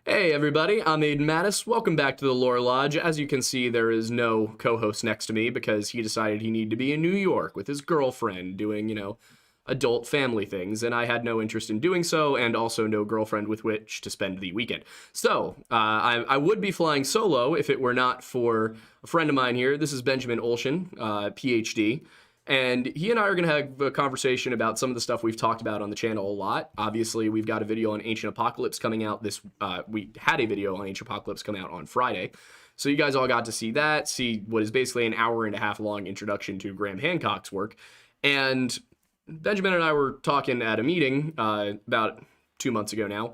Hey everybody, I'm Aidan Mattis. Welcome back to the Lore Lodge. As you can see, there is no co-host next to me because he decided he needed to be in New York with his girlfriend doing, adult family things, and I had no interest in doing so, and also no girlfriend with which to spend the weekend. So, I would be flying solo if it were not for a friend of mine here. This is Benjamin Olshin, PhD. And he and I are going to have a conversation about some of the stuff we've talked about on the channel a lot. Obviously, we've got a video on Ancient Apocalypse coming out we had a video on Ancient Apocalypse coming out on Friday. So you guys all got to see that, see what is basically an hour and a half long introduction to Graham Hancock's work. And Benjamin and I were talking at a meeting about 2 months ago now,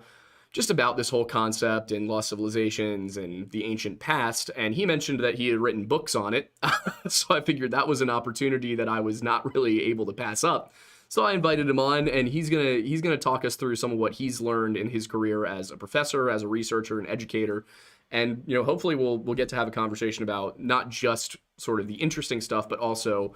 just about this whole concept and lost civilizations and the ancient past, and he mentioned that he had written books on it. So I figured that was an opportunity that I was not really able to pass up. So I invited him on, and he's gonna talk us through some of what he's learned in his career as a professor, as a researcher, an educator, and hopefully we'll get to have a conversation about not just sort of the interesting stuff, but also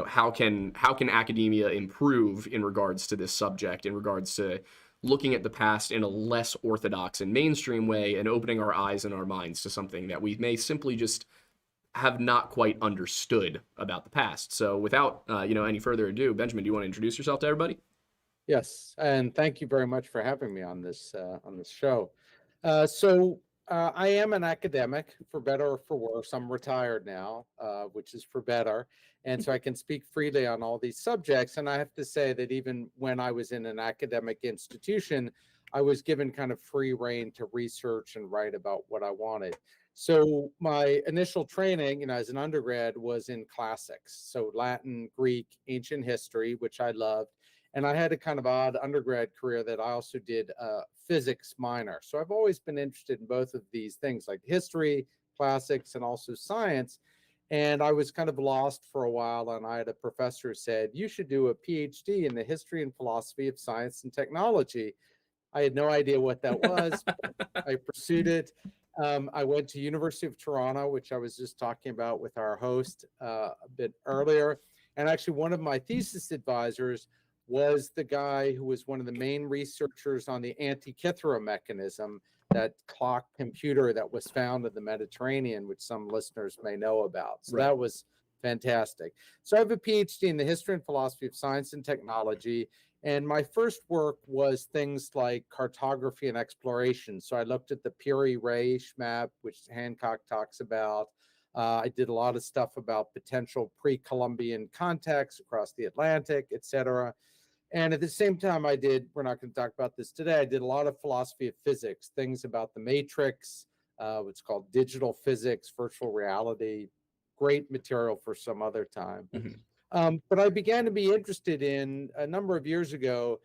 how can academia improve in regards to this subject, in regards to looking at the past in a less orthodox and mainstream way and opening our eyes and our minds to something that we may simply just have not quite understood about the past. So without any further ado, Benjamin, do you want to introduce yourself to everybody? Yes, and thank you very much for having me on this show. So I am an academic, for better or for worse. I'm retired now, which is for better, and so I can speak freely on all these subjects. And I have to say that even when I was in an academic institution, I was given kind of free rein to research and write about what I wanted. So my initial training, as an undergrad was in classics, so Latin, Greek, ancient history, which I loved. And I had a kind of odd undergrad career that I also did physics minor. So I've always been interested in both of these things, like history, classics, and also science. And I was kind of lost for a while. And I had a professor who said, you should do a PhD in the history and philosophy of science and technology. I had no idea what that was. I pursued it. I went to University of Toronto, which I was just talking about with our host a bit earlier. And actually, one of my thesis advisors was the guy who was one of the main researchers on the Antikythera mechanism, that clock computer that was found in the Mediterranean, which some listeners may know about. So Right. that was fantastic. So I have a PhD in the history and philosophy of science and technology. And my first work was things like cartography and exploration. So I looked at the Piri-Reis map, which Hancock talks about. I did a lot of stuff about potential pre-Columbian contacts across the Atlantic, et cetera. And at the same time, we're not going to talk about this today, I did a lot of philosophy of physics, things about the matrix, what's called digital physics, virtual reality, great material for some other time. Mhm. But I began to be interested in, a number of years ago,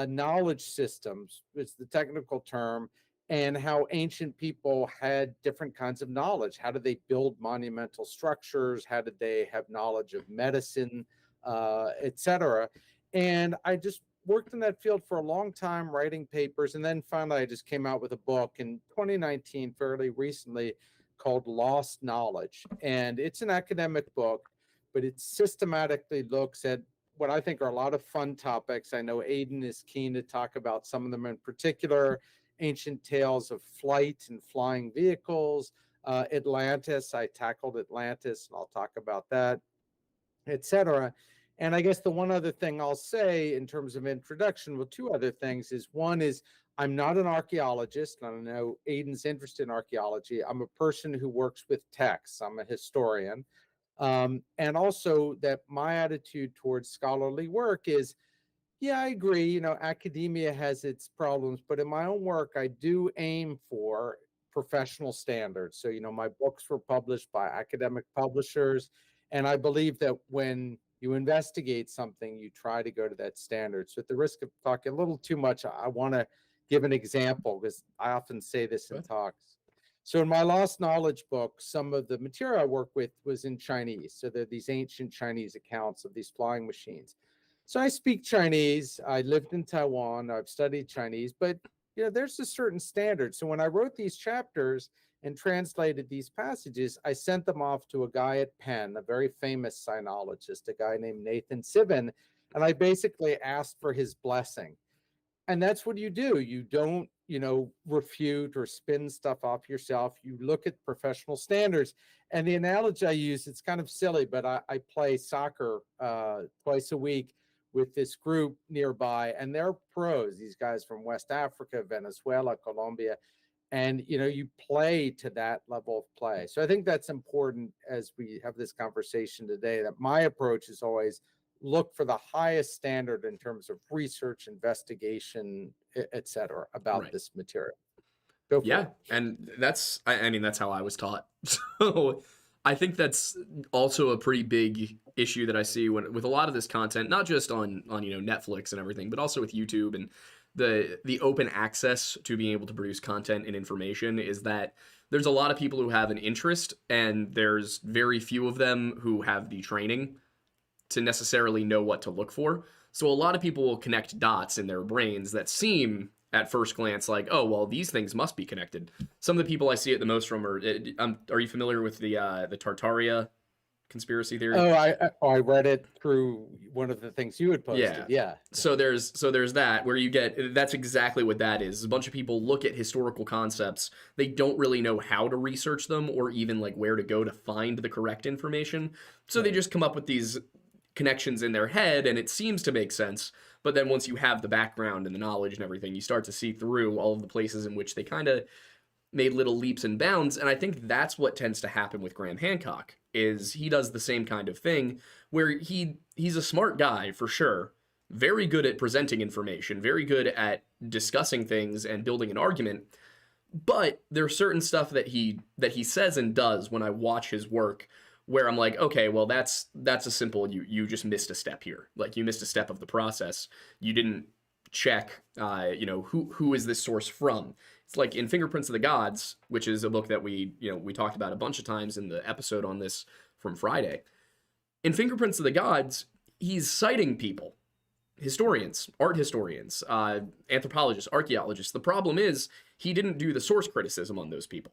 knowledge systems, it's the technical term, and how ancient people had different kinds of knowledge. How did they build monumental structures? How did they have knowledge of medicine, et cetera? And I just worked in that field for a long time, writing papers. And then finally, I just came out with a book in 2019, fairly recently, called Lost Knowledge. And it's an academic book, but it systematically looks at what I think are a lot of fun topics. I know Aidan is keen to talk about some of them in particular: ancient tales of flight and flying vehicles, Atlantis. I tackled Atlantis, and I'll talk about that, etc. And I guess the one other thing I'll say in terms of introduction, well, two other things is, one is, I'm not an archaeologist. And I know Aidan's interested in archaeology. I'm a person who works with texts. I'm a historian. And also that my attitude towards scholarly work is, yeah, I agree, academia has its problems, but in my own work, I do aim for professional standards. So, my books were published by academic publishers. And I believe that when you investigate something, you try to go to that standard. So at the risk of talking a little too much, I want to give an example, because I often say this in Good. talks. So in my Lost Knowledge book, some of the material I work with was in Chinese. So there are these ancient Chinese accounts of these flying machines. So I speak Chinese. I lived in Taiwan. I've studied Chinese, but there's a certain standard. So when I wrote these chapters and translated these passages, I sent them off to a guy at Penn, a very famous sinologist, a guy named Nathan Sivan, and I basically asked for his blessing. And that's what you do. You don't refute or spin stuff off yourself. You look at professional standards. And the analogy I use, it's kind of silly, but I play soccer twice a week with this group nearby, and they're pros, these guys from West Africa, Venezuela, Colombia. And you play to that level of play. So I think that's important as we have this conversation today, that my approach is always look for the highest standard in terms of research, investigation, et cetera, about this material. Go for it. And I mean, that's how I was taught. So I think that's also a pretty big issue that I see with a lot of this content, not just on Netflix and everything, but also with YouTube and the open access to being able to produce content and information, is that there's a lot of people who have an interest, and there's very few of them who have the training to necessarily know what to look for. So a lot of people will connect dots in their brains that seem at first glance like, oh, well, these things must be connected. Some of the people I see it the most from are you familiar with the Tartaria conspiracy theory? I read it through one of the things you had posted. Yeah. So there's that, where you get, that's exactly what that is. A bunch of people look at historical concepts. They don't really know how to research them or even like where to go to find the correct information. So they just come up with these connections in their head, and it seems to make sense. But then once you have the background and the knowledge and everything, you start to see through all of the places in which they kind of made little leaps and bounds. And I think that's what tends to happen with Graham Hancock, is he does the same kind of thing, where he's a smart guy for sure, very good at presenting information, very good at discussing things and building an argument. But there's certain stuff that he says and does when I watch his work where I'm like, okay, well, that's a simple, you just missed a step here. Like, you missed a step of the process. You didn't check, who is this source from? It's like in Fingerprints of the Gods, which is a book that we talked about a bunch of times in the episode on this from Friday. In Fingerprints of the Gods, he's citing people, historians, art historians, anthropologists, archaeologists. The problem is he didn't do the source criticism on those people.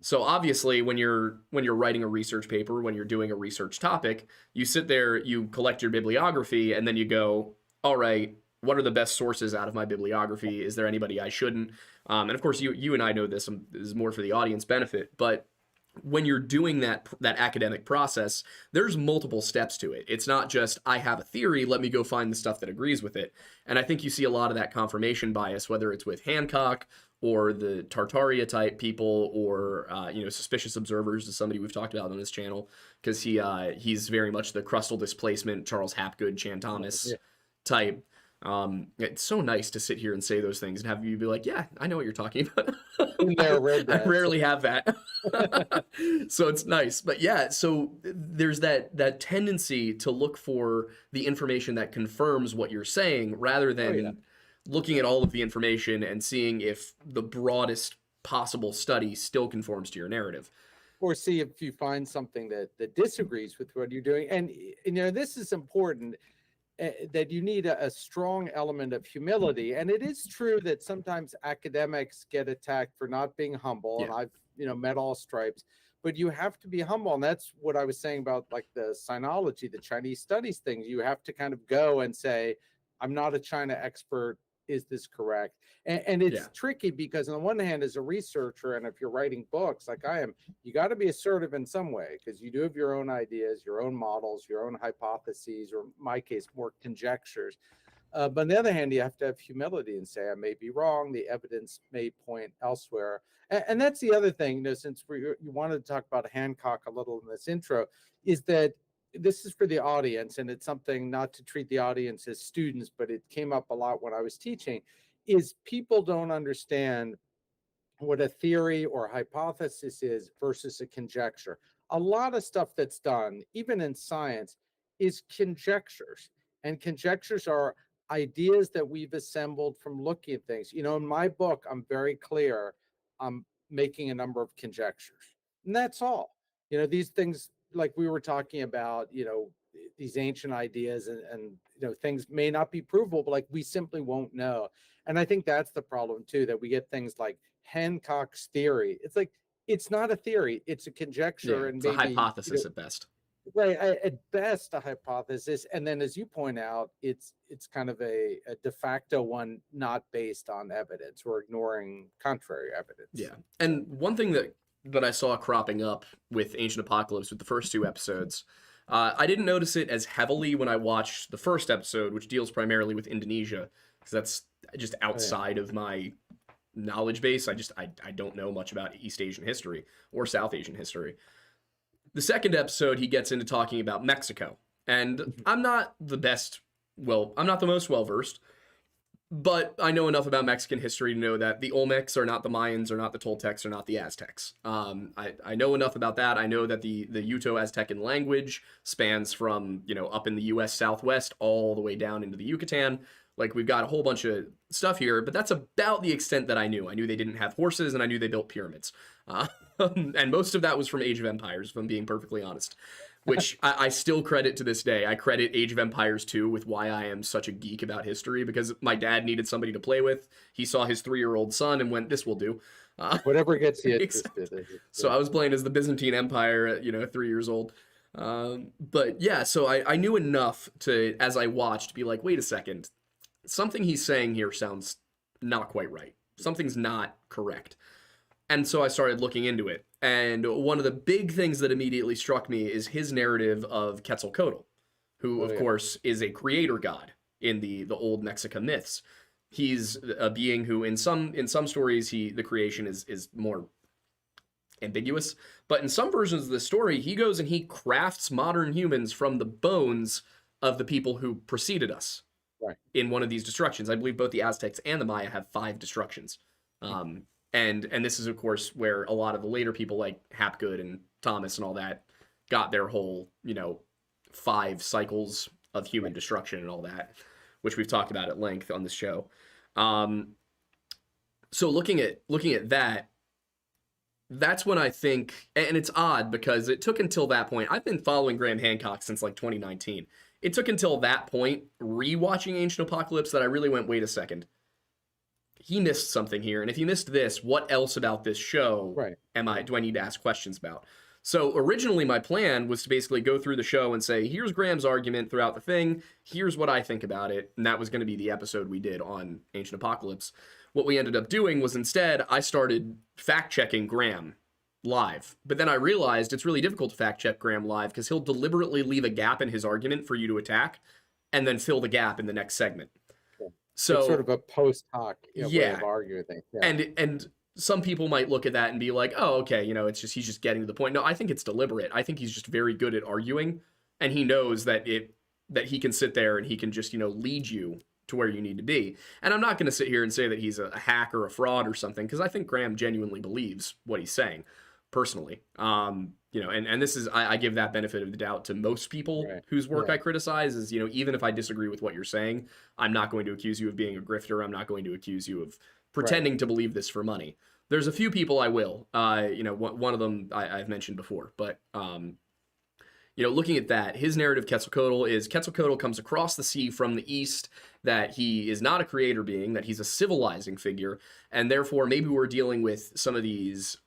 So obviously, when you're writing a research paper, when you're doing a research topic, you sit there, you collect your bibliography, and then you go, all right, what are the best sources out of my bibliography? Is there anybody I shouldn't? And of course, you and I know this is more for the audience benefit, but when you're doing that academic process, there's multiple steps to it. It's not just, I have a theory, let me go find the stuff that agrees with it. And I think you see a lot of that confirmation bias, whether it's with Hancock or the Tartaria type people, or suspicious observers is somebody we've talked about on this channel, because he's very much the crustal displacement, Charles Hapgood, Chan Thomas type. It's so nice to sit here and say those things and have you be like, yeah, I know what you're talking about. I rarely have that. So it's nice. But yeah, so there's that tendency to look for the information that confirms what you're saying, rather than looking at all of the information and seeing if the broadest possible study still conforms to your narrative. Or see if you find something that disagrees with what you're doing. And this is important, that you need a strong element of humility. And it is true that sometimes academics get attacked for not being humble. And I've met all stripes, but you have to be humble. And that's what I was saying about like the sinology, the Chinese studies things. You have to kind of go and say, I'm not a China expert. Is this correct? And it's tricky, because on the one hand, as a researcher, and if you're writing books like I am, you got to be assertive in some way, because you do have your own ideas, your own models, your own hypotheses, or in my case, more conjectures. But on the other hand, you have to have humility and say, I may be wrong. The evidence may point elsewhere. And that's the other thing, since you wanted to talk about Hancock a little in this intro, is that this is for the audience, and it's something not to treat the audience as students, but it came up a lot when I was teaching, is people don't understand what a theory or hypothesis is versus a conjecture. A lot of stuff that's done, even in science, is conjectures. And conjectures are ideas that we've assembled from looking at things. In my book, I'm very clear, I'm making a number of conjectures. And that's all. These things, like we were talking about, these ancient ideas and things may not be provable, but like we simply won't know. And I think that's the problem too, that we get things like Hancock's theory. It's like, it's not a theory, it's a conjecture. And it's maybe a hypothesis at best. right. At best, a hypothesis, and then, as you point out, it's kind of a de facto one, not based on evidence. We're ignoring contrary evidence. Yeah. And one thing that I saw cropping up with Ancient Apocalypse with the first two episodes, I didn't notice it as heavily when I watched the first episode, which deals primarily with Indonesia, because that's just Oh, yeah. outside of my knowledge base. I don't know much about East Asian history or South Asian history. The second episode, he gets into talking about Mexico. And I'm not the most well versed, but I know enough about Mexican history to know that the Olmecs are not the Mayans, are not the Toltecs, are not the Aztecs. I know enough about that. I know that the Uto-Aztecan language spans from, up in the U.S. Southwest all the way down into the Yucatan. Like, we've got a whole bunch of stuff here, but that's about the extent that I knew. I knew they didn't have horses, and I knew they built pyramids. And most of that was from Age of Empires, if I'm being perfectly honest, which I still credit to this day. I credit Age of Empires 2 with why I am such a geek about history, because my dad needed somebody to play with. He saw his 3-year-old son and went, this will do. Whatever gets you interested. So I was playing as the Byzantine Empire at 3 years old. But yeah, so I knew enough to, as I watched, be like, wait a second. Something he's saying here sounds not quite right. Something's not correct. And so I started looking into it. And one of the big things that immediately struck me is his narrative of Quetzalcoatl, who, of course, is a creator god in the old Mexican myths. He's a being who, in some stories, the creation is more ambiguous. But in some versions of the story, he goes and he crafts modern humans from the bones of the people who preceded us. Right. In one of these destructions. I believe both the Aztecs and the Maya have 5 destructions. And this is, of course, where a lot of the later people like Hapgood and Thomas and all that got their whole, 5 cycles of human destruction and all that, which we've talked about at length on this show. So looking at that, that's when I think, and it's odd because it took until that point. I've been following Graham Hancock since like 2019. It took until that point, rewatching Ancient Apocalypse, that I really went, wait a second. He missed something here. And if he missed this, what else about this show do I need to ask questions about? So originally my plan was to basically go through the show and say, here's Graham's argument throughout the thing. Here's what I think about it. And that was going to be the episode we did on Ancient Apocalypse. What we ended up doing was instead I started fact-checking Graham live. But then I realized it's really difficult to fact check Graham live because he'll deliberately leave a gap in his argument for you to attack and then fill the gap in the next segment. So it's sort of a post hoc way of arguing things. Yeah. And some people might look at that and be like, oh, okay, it's just, he's just getting to the point. No, I think it's deliberate. I think he's just very good at arguing, and he knows that he can sit there and he can just, lead you to where you need to be. And I'm not going to sit here and say that he's a hack or a fraud or something, because I think Graham genuinely believes what he's saying. Personally, and this is, I give that benefit of the doubt to most people whose work I criticize, is, even if I disagree with what you're saying, I'm not going to accuse you of being a grifter. I'm not going to accuse you of pretending to believe this for money. There's a few people I will, one of them I've mentioned before, but, looking at that, his narrative Quetzalcoatl comes across the sea from the east, that he is not a creator being, that he's a civilizing figure, and therefore maybe we're dealing with some of these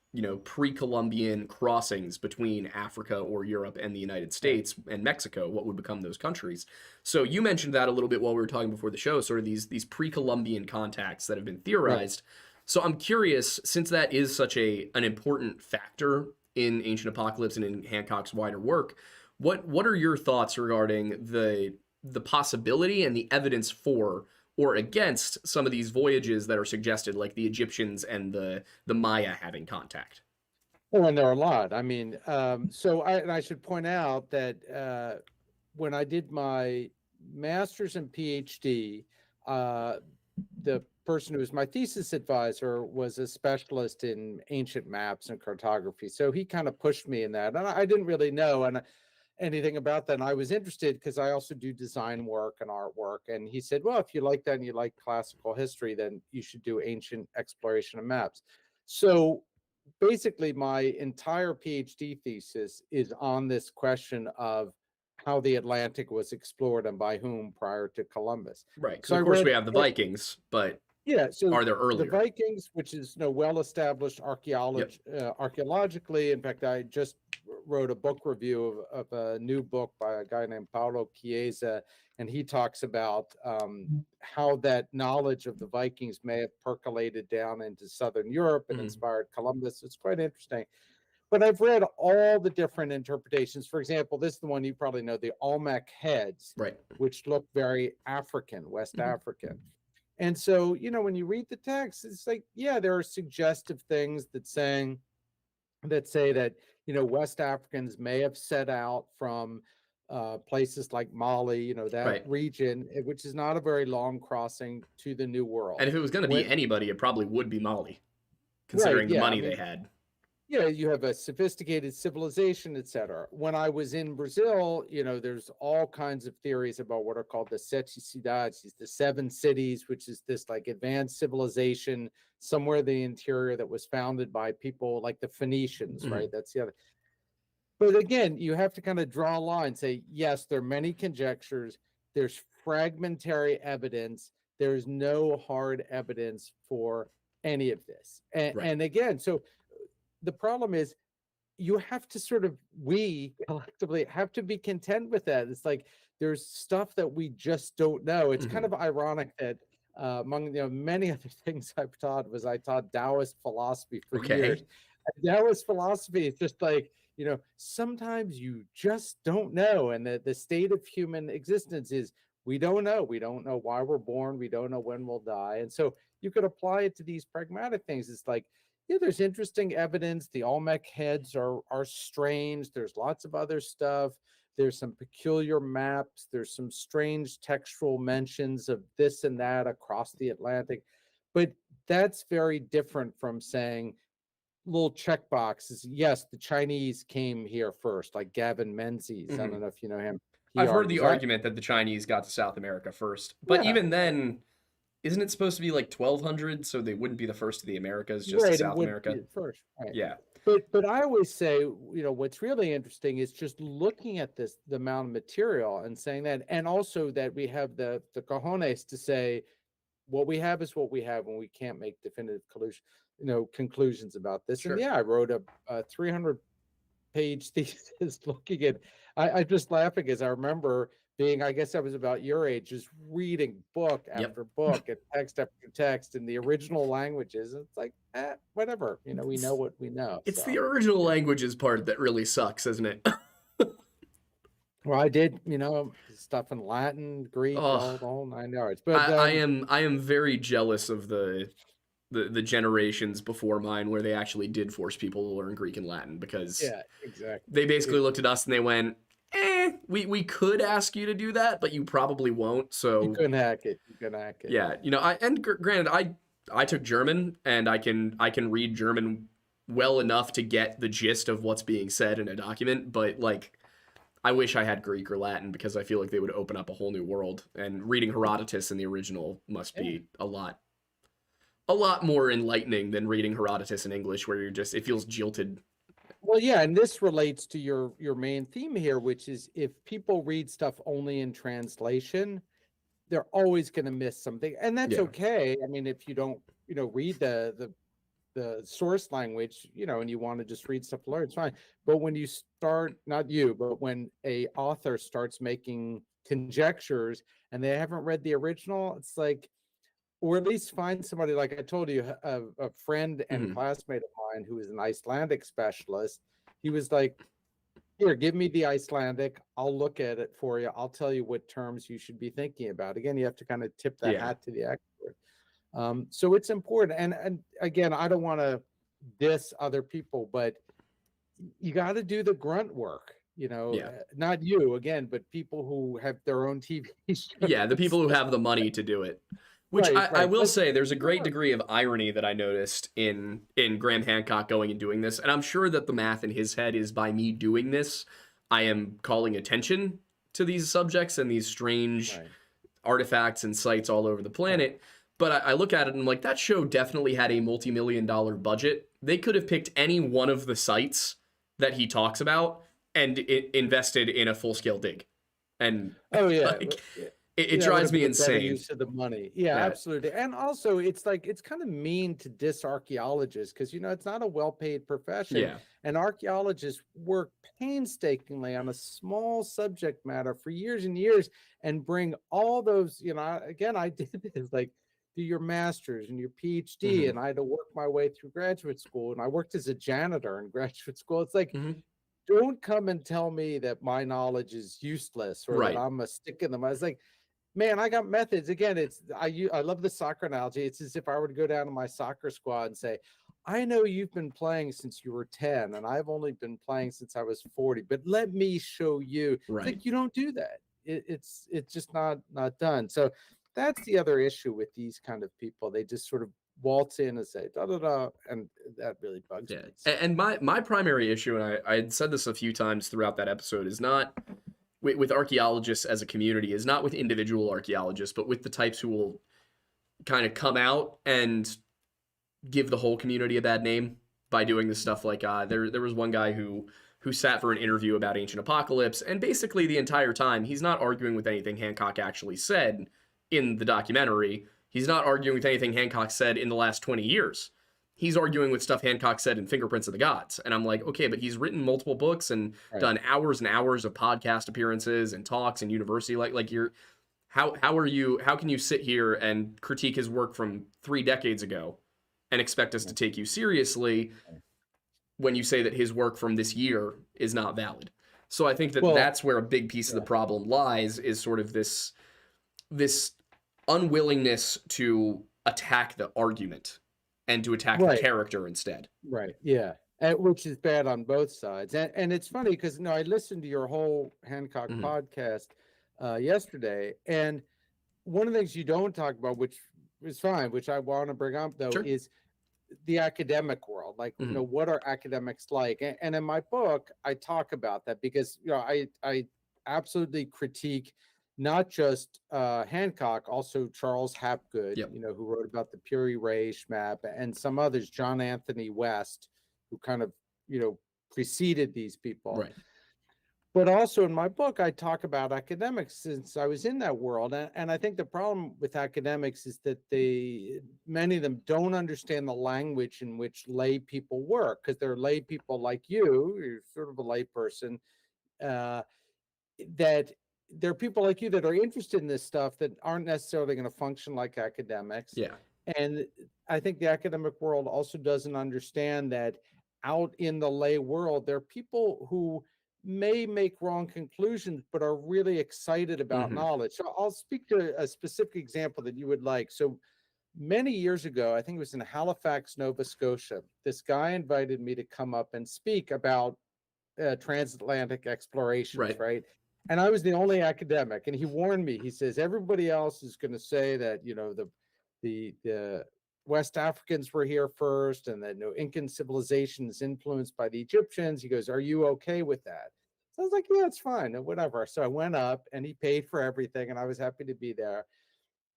pre-Columbian crossings between Africa or Europe and the United States and Mexico, what would become those countries. So you mentioned that a little bit while we were talking before the show, sort of these pre-Columbian contacts that have been theorized. So I'm curious, since that is such an important factor in Ancient Apocalypse and in Hancock's wider work, what are your thoughts regarding the possibility and the evidence for or against some of these voyages that are suggested, like the Egyptians and the Maya having contact? Oh, and there are a lot. I mean, so I should point out that when I did my master's and PhD, the person who was my thesis advisor was a specialist in ancient maps and cartography. So he kind of pushed me in that, and I didn't really know anything about that. And I was interested because I also do design work and artwork. And he said, well, if you like that and you like classical history, then you should do ancient exploration of maps. So basically my entire PhD thesis is on this question of how the Atlantic was explored and by whom prior to Columbus. Right. So of course we have the Vikings, but so are there earlier? The Vikings, which is well established archaeologically. In fact, I just wrote a book review of a new book by a guy named Paulo Chiesa, and he talks about how that knowledge of the Vikings may have percolated down into Southern Europe and inspired Columbus. It's quite interesting. But I've read all the different interpretations. For example, this is the one you probably know, the Olmec heads, Right. which look very African, West African. And so, when you read the text, it's like, yeah, there are suggestive things that say that, West Africans may have set out from places like Mali, that Right. region, which is not a very long crossing to the New World. And if it was going to be anybody, it probably would be Mali, considering the money they had. You have a sophisticated civilization, etc. When I was in Brazil, there's all kinds of theories about what are called the sete cidades, the 7 cities, which is this like advanced civilization somewhere in the interior that was founded by people like the Phoenicians, right? That's the other. But again, you have to kind of draw a line, say, yes, there are many conjectures. There's fragmentary evidence. There's no hard evidence for any of this. And again, so the problem is you have to we collectively have to be content with that. It's like there's stuff that we just don't know. It's kind of ironic that among many other things I've taught I taught Taoist philosophy for years. And Taoist philosophy is just like, sometimes you just don't know. And the state of human existence is we don't know. We don't know why we're born. We don't know when we'll die. And so you could apply it to these pragmatic things. It's like, yeah, there's interesting evidence. The Olmec heads are strange. There's lots of other stuff. There's some peculiar maps. There's some strange textual mentions of this and that across the Atlantic. But that's very different from saying little check boxes. Yes, the Chinese came here first, like Gavin Menzies. I don't know if you know him. I've heard the argument that the Chinese got to South America first. But even then, isn't it supposed to be like 1200? So they wouldn't be the first to the Americas, just to South America? First, right. Yeah. But I always say, what's really interesting is just looking at the amount of material and saying that, and also that we have the cojones to say what we have is what we have, and we can't make definitive conclusions about this. Sure. And yeah, I wrote a 300-page thesis looking at. I just laughing as I remember being, I guess I was about your age, just reading book after book and text after text in the original languages. It's like, whatever, we know what we know. It's the original languages part that really sucks, isn't it? Well, I did, stuff in Latin, Greek, all the whole 9 yards. But I am very jealous of the generations before mine where they actually did force people to learn Greek and Latin, because they basically looked at us and they went, we could ask you to do that, but you probably won't. So you can hack it. Yeah, granted, I took German, and I can read German well enough to get the gist of what's being said in a document, but like, I wish I had Greek or Latin, because I feel like they would open up a whole new world. And reading Herodotus in the original must be a lot more enlightening than reading Herodotus in English, where it feels jilted. Well, yeah, and this relates to your main theme here, which is if people read stuff only in translation, they're always going to miss something, and that's okay. I mean, if you don't, read the source language, and you want to just read stuff to learn, it's fine. But when you start, not you, but when a author starts making conjectures and they haven't read the original, it's like, or at least find somebody, like I told you, a friend and classmate of mine who is an Icelandic specialist. He was like, here, give me the Icelandic. I'll look at it for you. I'll tell you what terms you should be thinking about. Again, you have to kind of tip that hat to the expert. So it's important. And again, I don't want to diss other people, but you got to do the grunt work. Not you again, but people who have their own TV shows. Yeah, the people who have the money to do it. Which I will say, there's a great degree of irony that I noticed in Graham Hancock going and doing this. And I'm sure that the math in his head is, by me doing this, I am calling attention to these subjects and these strange artifacts and sites all over the planet. But I look at it and I'm like, that show definitely had a multi-million-dollar budget. They could have picked any one of the sites that he talks about and invested in a full-scale dig. And it that would drives have me been a better insane. use of the money. Yeah, Yeah. absolutely. And also, it's like it's kind of mean to diss archaeologists because it's not a well-paid profession, Yeah. and archaeologists work painstakingly on a small subject matter for years and years, and bring all those. Again, I did this like do your master's and your PhD, Hmm. and I had to work my way through graduate school, and I worked as a janitor in graduate school. It's like Hmm. don't come and tell me that my knowledge is useless or that Right. I'm a stick in the mud. It's like, man, I got methods. Again, I love the soccer analogy. It's as if I were to go down to my soccer squad and say, I know you've been playing since you were 10, and I've only been playing since I was 40, but let me show you. It's Right. like you don't do that. It's just not done. So that's the other issue with these kind of people. They just sort of waltz in and say da da da, and that really bugs Yeah. me. So And my primary issue, and I had said this a few times throughout that episode, is not with archaeologists as a community, is not with individual archaeologists, but with the types who will kind of come out and give the whole community a bad name by doing this stuff. Like there was one guy who sat for an interview about ancient apocalypse, and basically the entire time he's not arguing with anything Hancock actually said in the documentary. He's not arguing with anything Hancock said in the last 20 years. He's arguing with stuff Hancock said in Fingerprints of the Gods. And I'm like, okay, but he's written multiple books and right. done hours and hours of podcast appearances and talks in university. Like you're how can you sit here and critique his work from 3 decades ago and expect us to take you seriously when you say that his work from this year is not valid? So I think that Well, that's where a big piece of the yeah. problem lies, is sort of this unwillingness to attack the argument and to attack the Right. character instead. Right. Yeah. Which is bad on both sides. And it's funny because I listened to your whole Hancock Mhm. podcast yesterday, and one of the things you don't talk about, which is fine, which I want to bring up though, Sure. is the academic world. Like, Mhm. what are academics like? And in my book, I talk about that because I absolutely critique not just Hancock, also Charles Hapgood, Yep. who wrote about the Puri Reish map, and some others, John Anthony West, who kind of preceded these people. Right. But also in my book, I talk about academics since I was in that world. And I think the problem with academics is that many of them don't understand the language in which lay people work, because they're lay people like you're sort of a lay person, uh, that there are people like you that are interested in this stuff that aren't necessarily going to function like academics. Yeah. And I think the academic world also doesn't understand that out in the lay world, there are people who may make wrong conclusions, but are really excited about Mhm. knowledge. So I'll speak to a specific example that you would like. So many years ago, I think it was in Halifax, Nova Scotia, this guy invited me to come up and speak about transatlantic explorations, Right. right? And I was the only academic, and he warned me. He says everybody else is going to say that the West Africans were here first, and that Incan civilization is influenced by the Egyptians. He goes, "Are you okay with that?" So I was like, "Yeah, it's fine, whatever." So I went up, and he paid for everything, and I was happy to be there.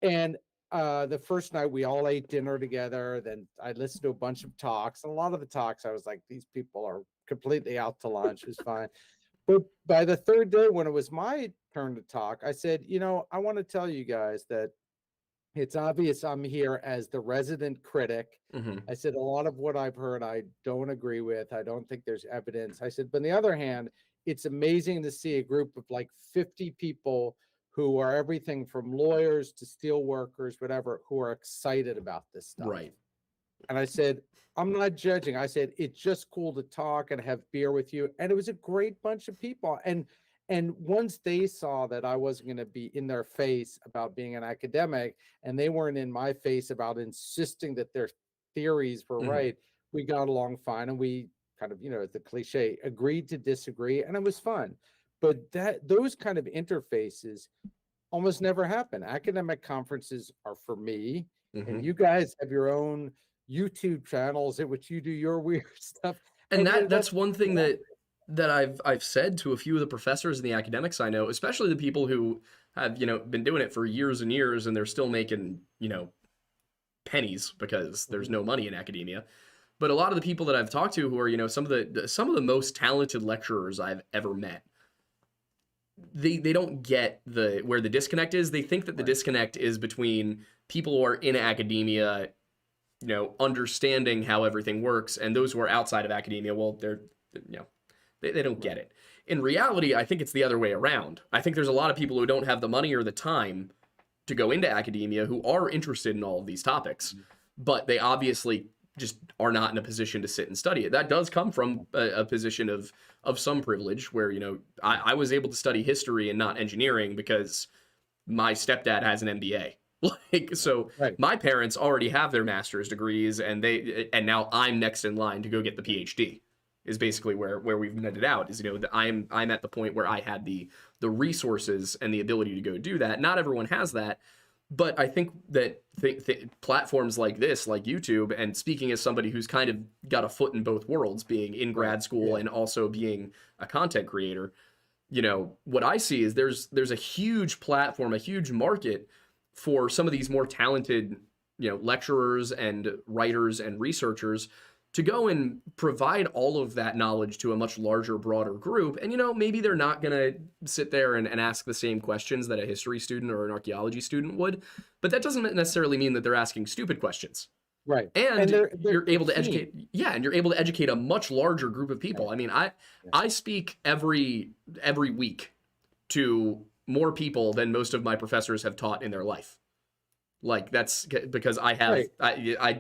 And the first night we all ate dinner together. Then I listened to a bunch of talks, and a lot of the talks I was like, these people are completely out to lunch. It was fine. But by the third day, when it was my turn to talk, I said, I want to tell you guys that it's obvious I'm here as the resident critic. Mhm. I said, a lot of what I've heard, I don't agree with. I don't think there's evidence. I said, but on the other hand, it's amazing to see a group of like 50 people who are everything from lawyers to steel workers, whatever, who are excited about this stuff. Right. And I said, I'm not judging. I said, it's just cool to talk and have beer with you. And it was a great bunch of people. And once they saw that I wasn't going to be in their face about being an academic, and they weren't in my face about insisting that their theories were Mhm. right, we got along fine. And we kind of, the cliche, agreed to disagree. And it was fun. But those kind of interfaces almost never happen. Academic conferences are for me, and Mhm. you guys have your own YouTube channels in which you do your weird stuff. And That's that's one thing that I've said to a few of the professors and the academics I know, especially the people who have, been doing it for years and years, and they're still making, pennies because there's Mhm. no money in academia. But a lot of the people that I've talked to who are, some of the most talented lecturers I've ever met, they don't get where the disconnect is. They think that the disconnect is between people who are in academia, understanding how everything works, and those who are outside of academia. Well, they don't get it. In reality, I think it's the other way around. I think there's a lot of people who don't have the money or the time to go into academia who are interested in all of these topics, but they obviously just are not in a position to sit and study it. That does come from a position of some privilege where, I was able to study history and not engineering because my stepdad has an MBA. So my parents already have their master's degrees, and now I'm next in line to go get the PhD. Is basically where we've netted out. Is that I'm at the point where I had the resources and the ability to go do that. Not everyone has that, but I think that platforms like this, like YouTube, and speaking as somebody who's kind of got a foot in both worlds, being in grad school and also being a content creator, what I see is there's a huge platform, a huge market for some of these more talented, lecturers and writers and researchers to go and provide all of that knowledge to a much larger, broader group. And, maybe they're not going to sit there and ask the same questions that a history student or an archaeology student would, but that doesn't necessarily mean that they're asking stupid questions. Right. And you're able to educate. Yeah. And you're able to educate a much larger group of people. I mean, I speak every week to more people than most of my professors have taught in their life. Like, that's because I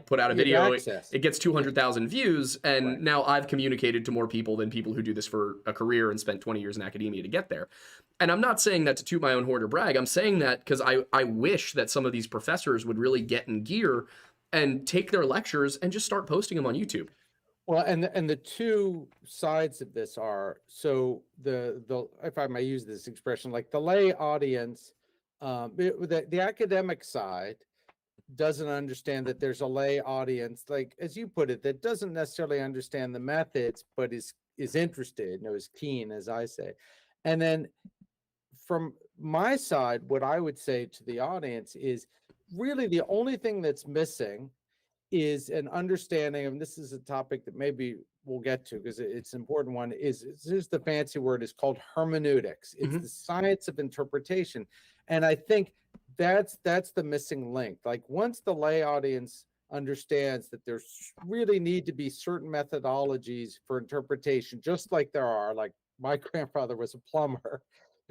put out a video, it gets 200,000 views, and now I've communicated to more people than people who do this for a career and spent 20 years in academia to get there. And I'm not saying that to toot my own horn or brag. I'm saying that because I wish that some of these professors would really get in gear and take their lectures and just start posting them on YouTube. Well, and the two sides of this are, so the if I may use this expression, like the lay audience, the academic side doesn't understand that there's a lay audience, like as you put it, that doesn't necessarily understand the methods, but is interested, is keen, as I say. And then from my side, what I would say to the audience is really the only thing that's missing is an understanding, and this is a topic that maybe we'll get to because it's an important one, is the fancy word is called hermeneutics. It's the science of interpretation. And I think that's the missing link. Like, once the lay audience understands that there's really need to be certain methodologies for interpretation, just like there are, like my grandfather was a plumber,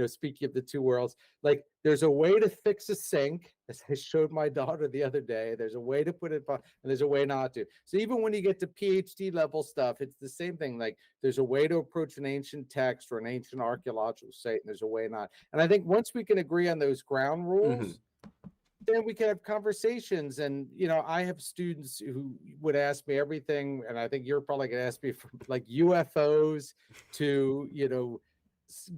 speaking of the two worlds, like there's a way to fix a sink, as I showed my daughter the other day, there's a way to put it on, and there's a way not to. So even when you get to PhD level stuff, it's the same thing. Like, there's a way to approach an ancient text or an ancient archaeological site, and there's a way not. And I think once we can agree on those ground rules, then we can have conversations. And, I have students who would ask me everything, and I think you're probably going to ask me, from like UFOs to,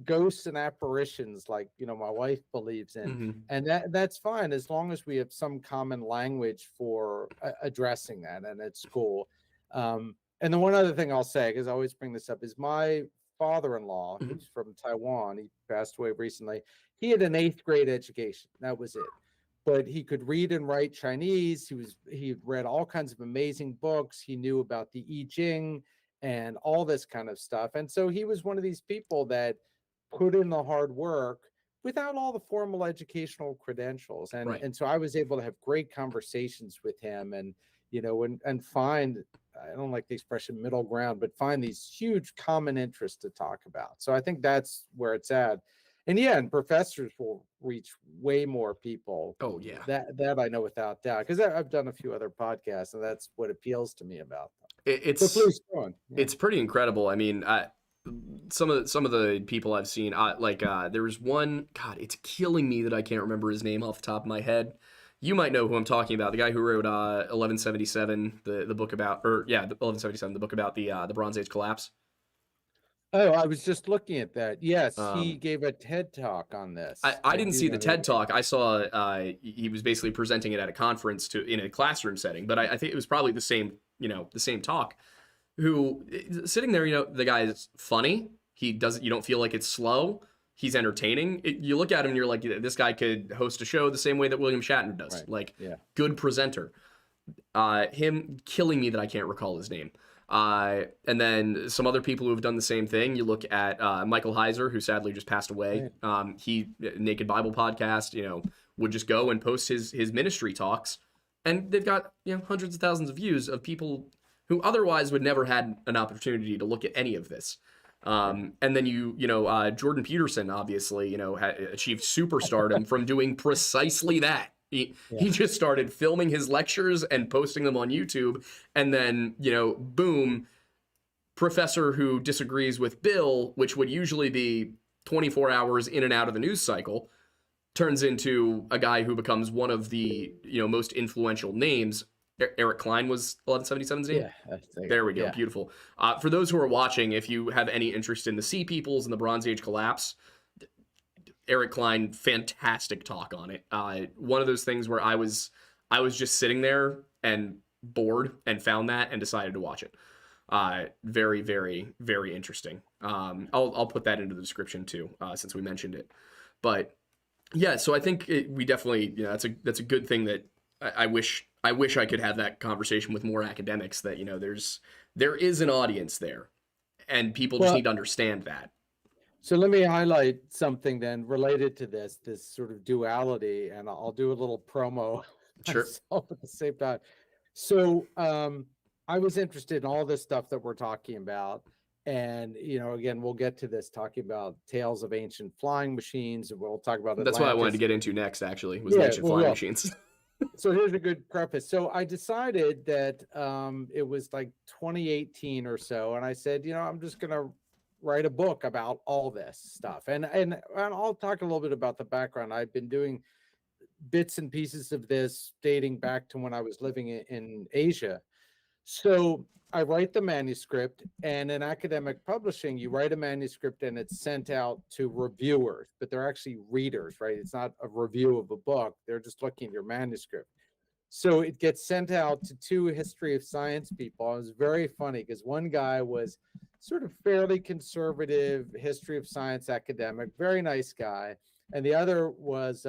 ghosts and apparitions, like my wife believes in, and that's fine as long as we have some common language for addressing that, and it's cool. And then one other thing I'll say, because I always bring this up, is my father-in-law, who's from Taiwan, he passed away recently. He had an 8th grade education, that was it, but he could read and write Chinese. He read all kinds of amazing books. He knew about the I Ching and all this kind of stuff. And so he was one of these people that put in the hard work without all the formal educational credentials. And so I was able to have great conversations with him, and, and find, I don't like the expression middle ground, but find these huge common interests to talk about. So I think that's where it's at. And professors will reach way more people. Oh yeah. That I know without doubt, because I've done a few other podcasts, and that's what appeals to me about them. It's pretty incredible. I mean, some of the people I've seen, there was one, God, it's killing me that I can't remember his name off the top of my head. You might know who I'm talking about. The guy who wrote 1177, the book about, the 1177, the book about the Bronze Age collapse. Oh, I was just looking at that. Yes, he gave a TED talk on this. I didn't see the TED talk. I saw he was basically presenting it at a conference in a classroom setting, but I think it was probably the same talk. Who sitting there, the guy is funny. You don't feel like it's slow. He's entertaining. You look at him and you're like, this guy could host a show the same way that William Shatner does. Good presenter. Him killing me that I can't recall his name. And then some other people who have done the same thing. You look at Michael Heiser, who sadly just passed away. He Naked Bible podcast, would just go and post his ministry talks, and they've got hundreds of thousands of views of people who otherwise would never had an opportunity to look at any of this. And then Jordan Peterson obviously achieved superstardom from doing precisely that. He just started filming his lectures and posting them on YouTube, and then boom, professor who disagrees with Bill, which would usually be 24 hours in and out of the news cycle, turns into a guy who becomes one of the most influential names. Eric Cline was 1177's name. Yeah, there we go. Yeah. Beautiful. For those who are watching, if you have any interest in the Sea Peoples and the Bronze Age collapse, Eric Cline, fantastic talk on it. One of those things where I was just sitting there and bored and found that and decided to watch it. Very, very, very interesting. I'll put that into the description too, since we mentioned it. But yeah, so I think we definitely, that's a good thing that I wish I could have that conversation with more academics, that there is an audience there, and people just need to understand that. So let me highlight something then related to this sort of duality, and I'll do a little promo myself at the same time. So I was interested in all this stuff that we're talking about. And, again, we'll get to this, talking about tales of ancient flying machines, and we'll talk about Atlantis. That's what I wanted to get into next, actually, was ancient flying machines. So here's a good preface. So I decided that it was like 2018 or so, and I said, I'm just going to write a book about all this stuff. And I'll talk a little bit about the background. I've been doing bits and pieces of this dating back to when I was living in Asia. So I write the manuscript, and in academic publishing, you write a manuscript and it's sent out to reviewers, but they're actually readers, right? It's not a review of a book. They're just looking at your manuscript. So it gets sent out to two history of science people. It was very funny because one guy was sort of fairly conservative history of science academic, very nice guy. And the other was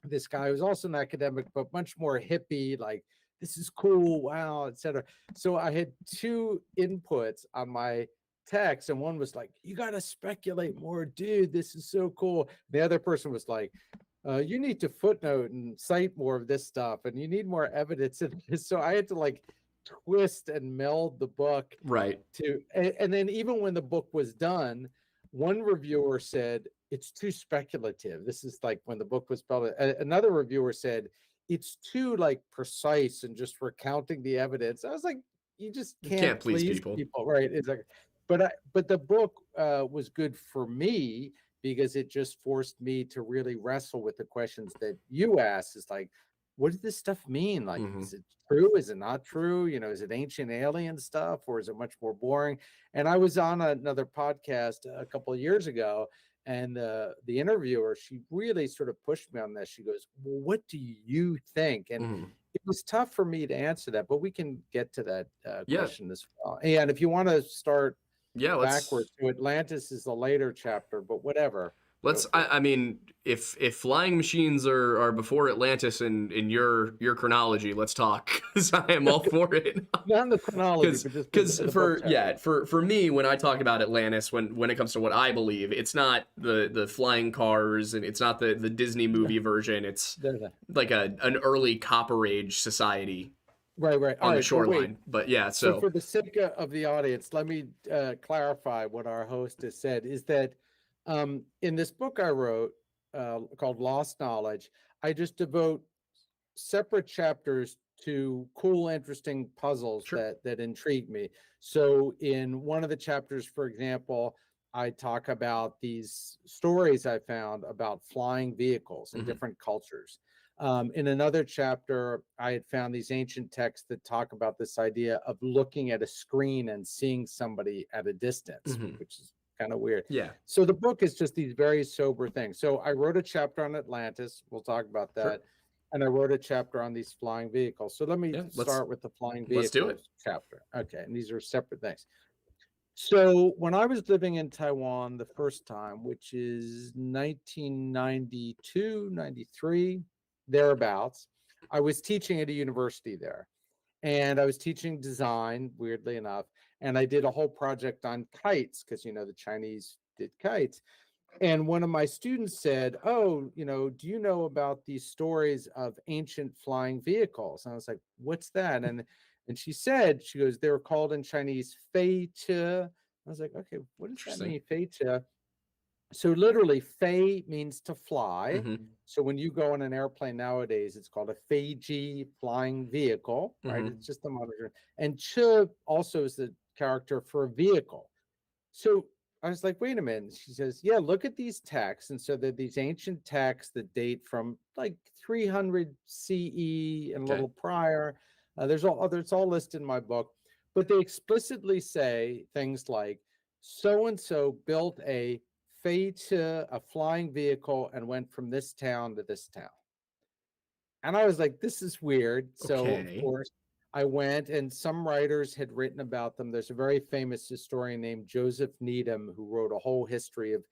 this guy who was also an academic, but much more hippie, like, this is cool, wow, etc. So I had two inputs on my text, and one was like, you got to speculate more, dude, this is so cool. The other person was like, you need to footnote and cite more of this stuff, and you need more evidence of this. So I had to like twist and meld the book, right? And then even when the book was done, one reviewer said it's too speculative. This is like when the book was published. Another reviewer said it's too like precise and just recounting the evidence. I was like, you just can't please people, right? It's like, but the book was good for me because it just forced me to really wrestle with the questions that you asked. Is like, what does this stuff mean? Like, is it true? Is it not true? Is it ancient alien stuff, or is it much more boring? And I was on another podcast a couple of years ago, and the interviewer, she really sort of pushed me on this. She goes, well, what do you think? And it was tough for me to answer that, but we can get to that question as well. And if you want to start backwards, so Atlantis is a later chapter, but whatever. I mean, if flying machines are before Atlantis in your chronology, let's talk, because I am all for it. Not in the chronology, because for me, when I talk about Atlantis, when it comes to what I believe, it's not the flying cars, and it's not the Disney movie version. It's like an early Copper Age society. Right. On the shoreline. But yeah, so for the sake of the audience, let me clarify what our host has said, is that in this book I wrote called Lost Knowledge, I just devote separate chapters to cool, interesting puzzles that intrigue me. So in one of the chapters, for example, I talk about these stories I found about flying vehicles in different cultures. In another chapter, I had found these ancient texts that talk about this idea of looking at a screen and seeing somebody at a distance, which is kind of weird. Yeah. So the book is just these very sober things. So I wrote a chapter on Atlantis. We'll talk about that. Sure. And I wrote a chapter on these flying vehicles. So let me start with the flying vehicles chapter. Okay. And these are separate things. So when I was living in Taiwan the first time, which is 1992, 93, thereabouts, I was teaching at a university there, and I was teaching design, weirdly enough, and I did a whole project on kites because the Chinese did kites. And one of my students said, "Oh, do you know about these stories of ancient flying vehicles?" And I was like, "What's that?" And she said, she goes, "They were called in Chinese fei che." I was like, "Okay, what does that Interesting. mean, fei che?" So literally, fei means to fly. Mm-hmm. So when you go on an airplane nowadays, it's called a Feiji flying vehicle, right? Mm-hmm. It's just a monitor. And che also is the character for a vehicle. So I was like, wait a minute. She says, yeah, look at these texts. And so they're these ancient texts that date from like 300 CE and a Okay. little prior. There's all listed in my book, but they explicitly say things like, so and so built a Fei-che, a flying vehicle, and went from this town to this town. And I was like, this is weird. So, of Okay. course, I went, and some writers had written about them. There's a very famous historian named Joseph Needham who wrote a whole history of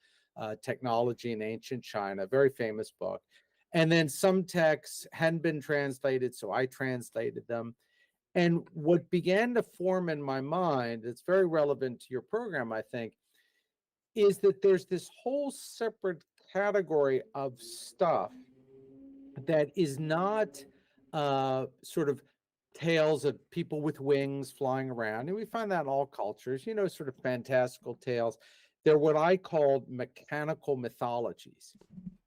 technology in ancient China, a very famous book. And then some texts hadn't been translated, so I translated them. And what began to form in my mind, it's very relevant to your program, I think, is that there's this whole separate category of stuff that is not sort of tales of people with wings flying around. And we find that in all cultures, sort of fantastical tales. They're what I call mechanical mythologies,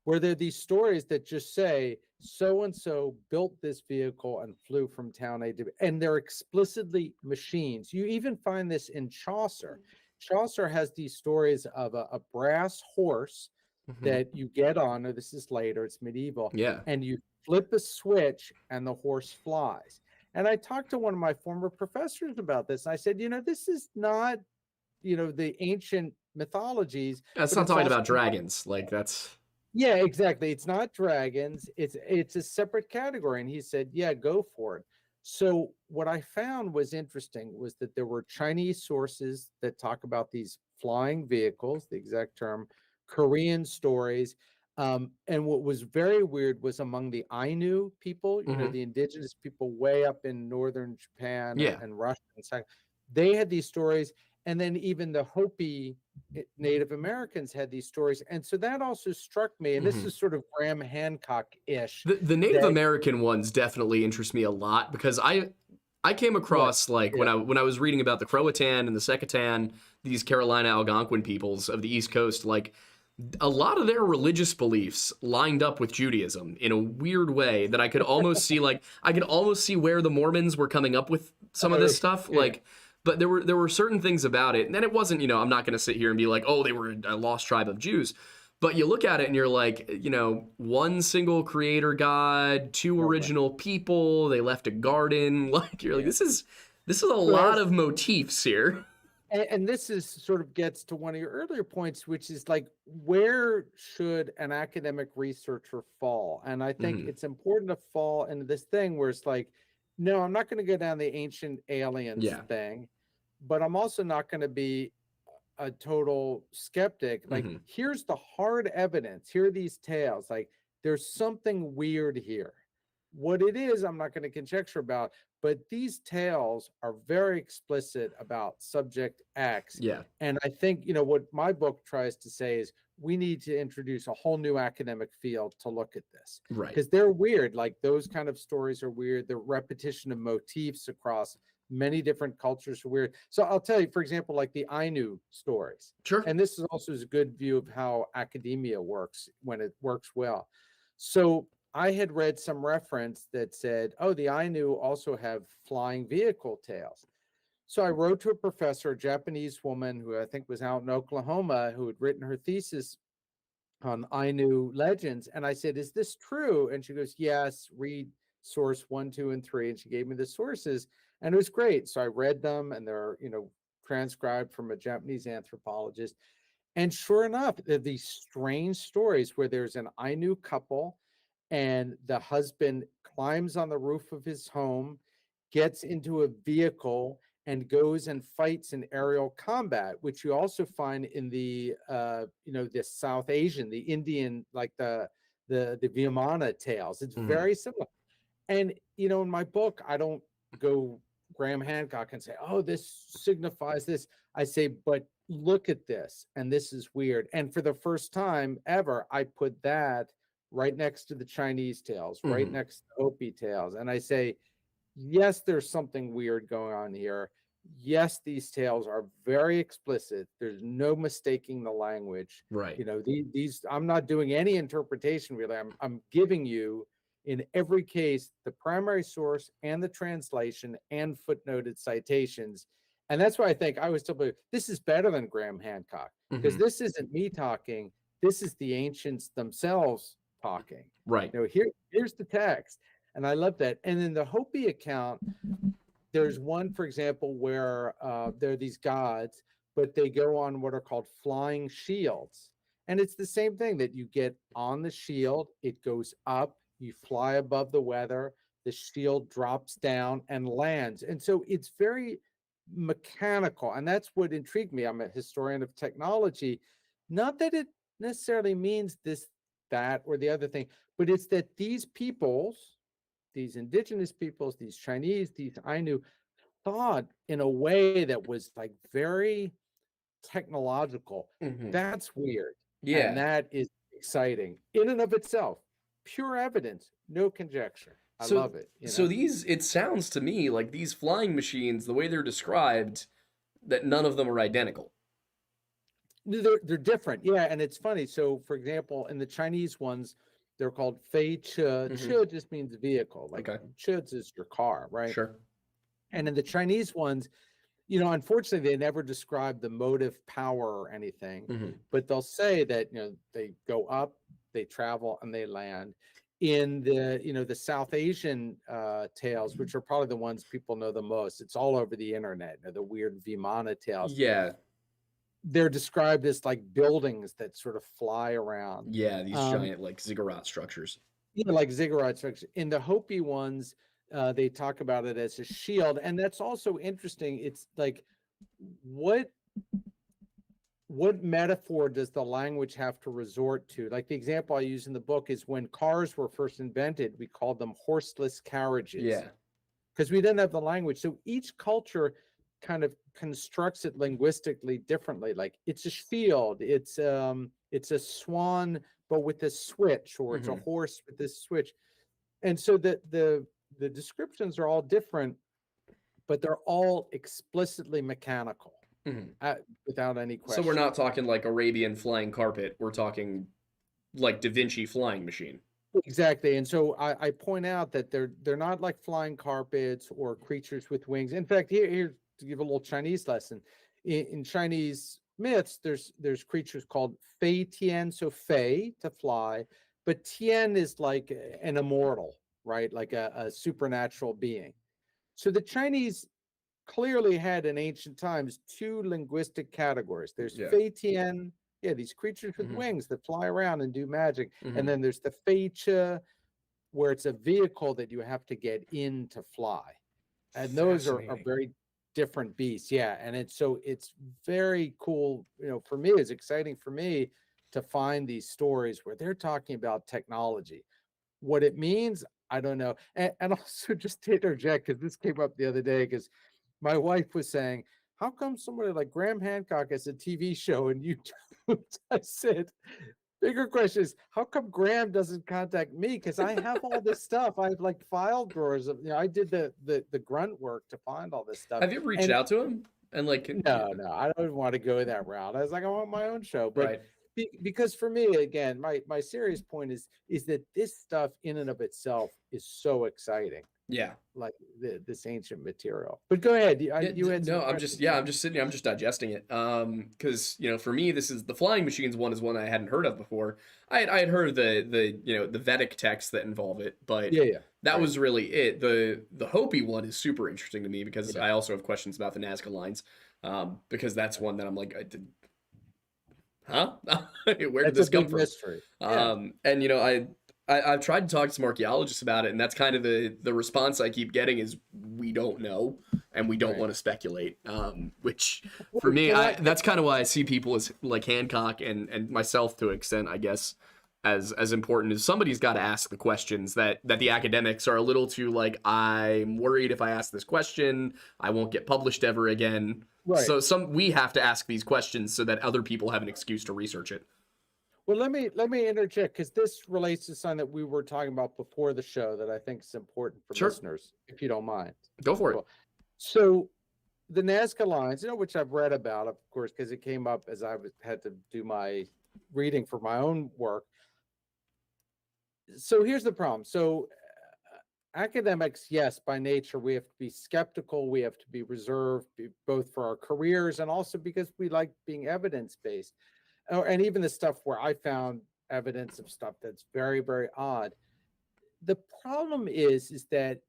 where there are these stories that just say so and so built this vehicle and flew from town A to B, and they're explicitly machines. You even find this in Chaucer. Chaucer has these stories of a brass horse Mm-hmm. that you get on, or this is later, it's medieval, Yeah. and you flip a switch and the horse flies. And I talked to one of my former professors about this. And I said, this is not, the ancient mythologies, That's but not it's talking also about dragons. Like that's. yeah, exactly. It's not dragons. It's a separate category. And he said, yeah, go for it. So what I found was interesting was that there were Chinese sources that talk about these flying vehicles, the exact term, Korean stories. And what was very weird was among the Ainu people, Mm-hmm. the indigenous people way up in northern Japan Yeah. and Russia and so they had these stories. And then even the Hopi Native Americans had these stories. And so that also struck me. And this Mm-hmm. is sort of Graham Hancock-ish. The Native That American ones definitely interest me a lot because I came what? across like Yeah. when I was reading about the Croatan and the Secatan, these Carolina Algonquin peoples of the East Coast, like a lot of their religious beliefs lined up with Judaism in a weird way that I could almost see where the Mormons were coming up with some of Oh, this stuff. yeah. Like, but there were certain things about it, and then it wasn't, I'm not going to sit here and be like, oh, they were a lost tribe of Jews. But you look at it and you're like, one single creator God, two Right. original people, they left a garden. Like you're like, Yeah. this is a So lot of motifs here. and this is sort of gets to one of your earlier points, which is like, where should an academic researcher fall? And I think Hmm. it's important to fall into this thing where it's like, no, I'm not going to go down the ancient aliens Yeah. thing, but I'm also not going to be a total skeptic. Like, Hmm. here's the hard evidence. Here are these tales. Like, there's something weird here. What it is, I'm not going to conjecture about, but these tales are very explicit about subject X. Yeah. And I think, what my book tries to say is we need to introduce a whole new academic field to look at this Right. because they're weird. Like, those kind of stories are weird. The repetition of motifs across many different cultures are weird. So I'll tell you, for example, like the Ainu stories. Sure. And this is also a good view of how academia works when it works well. So I had read some reference that said, oh, the Ainu also have flying vehicle tales. So I wrote to a professor, a Japanese woman who I think was out in Oklahoma, who had written her thesis on Ainu legends. And I said, is this true? And she goes, yes, read source 1, 2, and 3. And she gave me the sources, and it was great. So I read them, and they're, transcribed from a Japanese anthropologist. And sure enough, there are these strange stories where there's an Ainu couple, and the husband climbs on the roof of his home, gets into a vehicle, and goes and fights in aerial combat, which you also find in the the South Asian, the Indian, like the Vimana tales. It's Hmm. very similar. And, in my book, I don't go Graham Hancock and say, oh, this signifies this. I say, but look at this. And this is weird. And for the first time ever, I put that right next to the Chinese tales, right next to the Hopi tales. And I say, yes, there's something weird going on here. Yes, these tales are very explicit. There's no mistaking the language. Right. These I'm not doing any interpretation really. I'm giving you in every case the primary source and the translation and footnoted citations. And that's why I think I always tell people this is better than Graham Hancock, because this isn't me talking. This is the ancients themselves talking. Right. Here's the text. And I love that. And in the Hopi account, there's one, for example, where there are these gods, but they go on what are called flying shields. And it's the same thing that you get on the shield, it goes up, you fly above the weather, the shield drops down and lands. And so it's very mechanical. And that's what intrigued me. I'm a historian of technology. Not that it necessarily means this, that, or the other thing, but it's that these peoples, these indigenous peoples, these Chinese, these Ainu, thought in a way that was like very technological. That's weird. Yeah. And that is exciting in and of itself. Pure evidence, no conjecture. I love it. So it sounds to me like these flying machines, the way they're described, that none of them are identical. They're different. Yeah. And it's funny. So, for example, in the Chinese ones, they're called fei che. Che just means vehicle. Like chuz is your car, right? Sure. And in the Chinese ones, unfortunately, they never describe the motive power or anything, but they'll say that, they go up, they travel, and they land. In the South Asian tales, which are probably the ones people know the most, it's all over the internet, the weird Vimana tales. Yeah. They're described as like buildings that sort of fly around. Yeah, these giant like ziggurat structures. Like ziggurat structures. In the Hopi ones, they talk about it as a shield. And that's also interesting. It's like, what metaphor does the language have to resort to? Like the example I use in the book is when cars were first invented, we called them horseless carriages. Yeah. Because we didn't have the language. So each culture kind of constructs it linguistically differently. Like it's a shield, it's a swan, but with a switch, or it's a horse with this switch. And so the descriptions are all different, but they're all explicitly mechanical, without any question. So we're not talking like Arabian flying carpet. We're talking like Da Vinci flying machine. Exactly. And so I point out that they're not like flying carpets or creatures with wings. In fact, here to give a little Chinese lesson, in Chinese myths, there's creatures called fei tian, so fei to fly, but tian is like an immortal, right? Like a supernatural being. So the Chinese clearly had in ancient times two linguistic categories. There's fei tian, these creatures with wings that fly around and do magic, and then there's the fei che, where it's a vehicle that you have to get in to fly, and those are very different beasts. And it's very cool. For me, it's exciting for me to find these stories where they're talking about technology. What it means, I don't know. And also, just to interject, because this came up the other day, because my wife was saying, how come somebody like Graham Hancock has a TV show and you don't? I said, bigger question is, how come Graham doesn't contact me? Because I have all this stuff. I have like file drawers of, I did the grunt work to find all this stuff. Have you ever reached out to him? And like, no, I don't want to go that route. I was like, I want my own show. But because for me, again, my serious point is that this stuff in and of itself is so exciting. Yeah, like this ancient material. But go ahead. You had I'm just sitting here. I'm just digesting it. Because for me, this is the flying machines one is one I hadn't heard of before. I had heard of the Vedic texts that involve it, but that was really it. The Hopi one is super interesting to me because I also have questions about the Nazca lines. Because that's one that I'm like, where did this come from? Mystery. And I've tried to talk to some archaeologists about it, and that's kind of the response I keep getting is we don't know, and we don't want to speculate. Which for me, that's kind of why I see people as like Hancock and myself to an extent, I guess, as important as somebody's got to ask the questions that the academics are a little too like, I'm worried if I ask this question, I won't get published ever again. Right. So we have to ask these questions so that other people have an excuse to research it. Well, let me interject, because this relates to something that we were talking about before the show that I think is important for Sure. listeners, if you don't mind. Go for it. Cool. So the Nazca lines, which I've read about, of course, because it came up as had to do my reading for my own work. So here's the problem. So academics, yes, by nature, we have to be skeptical, we have to be reserved, both for our careers and also because we like being evidence-based. And even the stuff where I found evidence of stuff that's very, very odd. The problem is that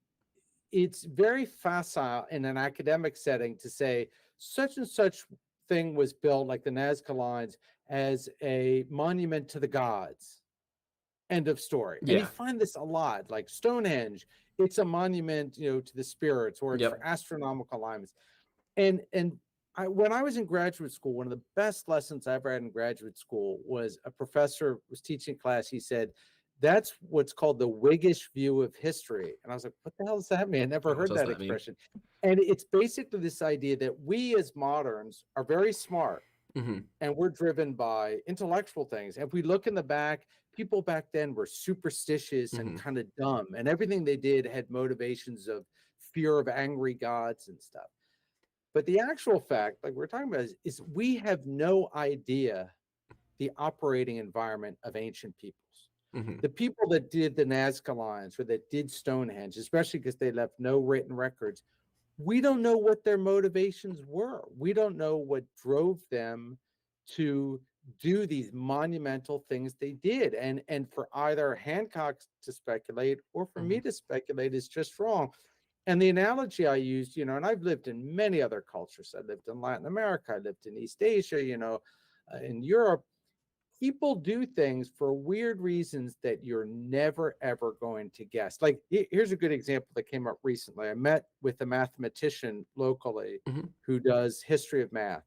it's very facile in an academic setting to say such and such thing was built, like the Nazca lines, as a monument to the gods. End of story. And you Yeah. find this a lot, like Stonehenge, it's a monument, to the spirits, or it's Yep. for astronomical alignments. And when I was in graduate school, one of the best lessons I ever had in graduate school was a professor was teaching class. He said, that's what's called the Whiggish view of history. And I was like, what the hell does that mean? I never What heard does that that mean? expression. And it's basically this idea that we as moderns are very smart, and we're driven by intellectual things. If we look in the back, people back then were superstitious and kind of dumb, and everything they did had motivations of fear of angry gods and stuff. But the actual fact, like we're talking about, is we have no idea the operating environment of ancient peoples. The people that did the Nazca lines or that did Stonehenge, especially because they left no written records, we don't know what their motivations were. We don't know what drove them to do these monumental things they did. And for either Hancock to speculate or for me to speculate is just wrong. And the analogy I used, and I've lived in many other cultures. I lived in Latin America, I lived in East Asia, in Europe. People do things for weird reasons that you're never, ever going to guess. Like, here's a good example that came up recently. I met with a mathematician locally who does history of math.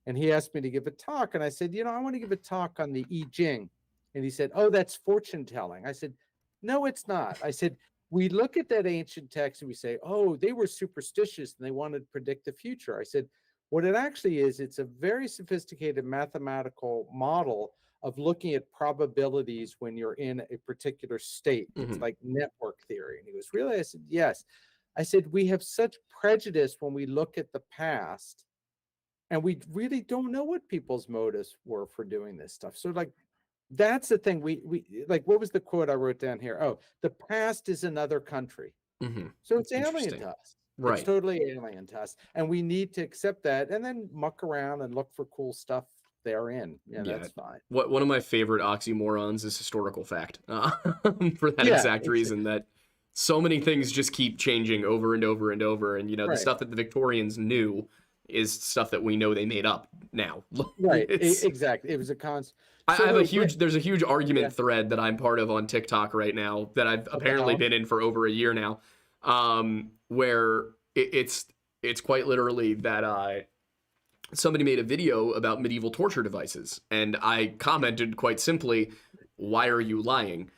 And he asked me to give a talk. And I said, I want to give a talk on the I Ching. And he said, oh, that's fortune telling. I said, no, it's not. I said, we look at that ancient text and we say, oh, they were superstitious and they wanted to predict the future. I said, what it actually is, it's a very sophisticated mathematical model of looking at probabilities when you're in a particular state. It's like network theory. And he goes, really? I said, yes. I said, we have such prejudice when we look at the past, and we really don't know what people's motives were for doing this stuff. So like, that's the thing. We like, what was the quote I wrote down here? Oh, the past is another country. So it's alien to us. Right. It's totally alien to us. And we need to accept that and then muck around and look for cool stuff therein. Yeah, that's fine. One of my favorite oxymorons is historical fact. For that exact reason, that so many things just keep changing over and over and over. And, the stuff that the Victorians knew is stuff that we know they made up now. Right. Exactly. It was a constant. I have there's a huge argument thread that I'm part of on TikTok right now that I've apparently been in for over a year now, where it's quite literally that somebody made a video about medieval torture devices, and I commented quite simply, why are you lying?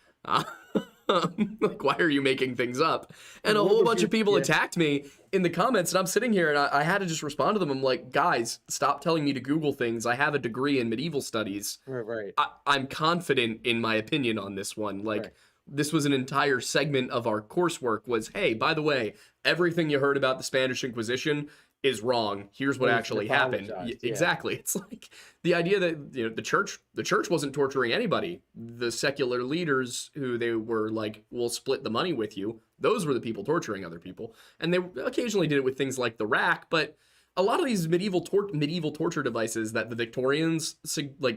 Like, why are you making things up? And a whole bunch of people attacked me in the comments, and I'm sitting here and I had to just respond to them. I'm like, guys, stop telling me to Google things. I have a degree in medieval studies. Right. I'm confident in my opinion on this one. Like, this was an entire segment of our coursework was, hey, by the way, everything you heard about the Spanish Inquisition is wrong. Here's what actually happened. Exactly. It's like the idea that the church wasn't torturing anybody. The secular leaders who they were like, we'll split the money with you. Those were the people torturing other people. And they occasionally did it with things like the rack, but a lot of these medieval torture devices that the Victorians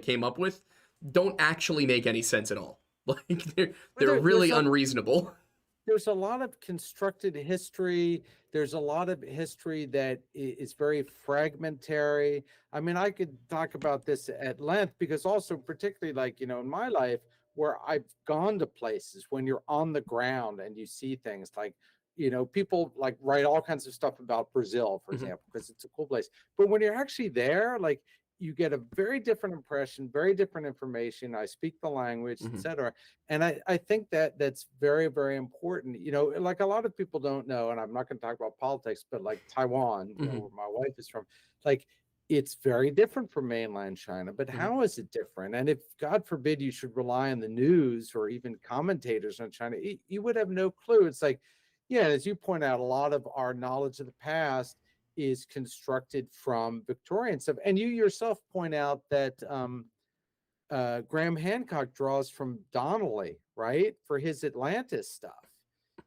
came up with don't actually make any sense at all. Like they're really unreasonable. There's a lot of constructed history. There's a lot of history that is very fragmentary. I mean, I could talk about this at length because also particularly like, in my life where I've gone to places when you're on the ground and you see things like, people like write all kinds of stuff about Brazil, for example, because it's a cool place. But when you're actually there, like, you get a very different impression, very different information. I speak the language, Mhm. etc. And I think that that's very, very important. Like a lot of people don't know, and I'm not going to talk about politics, but like Taiwan, Mhm. where my wife is from, like it's very different from mainland China. But Mhm. how is it different? And if God forbid you should rely on the news or even commentators on China, you would have no clue. It's like, yeah, as you point out, a lot of our knowledge of the past is constructed from Victorian stuff. And you yourself point out that Graham Hancock draws from Donnelly, right, for his Atlantis stuff.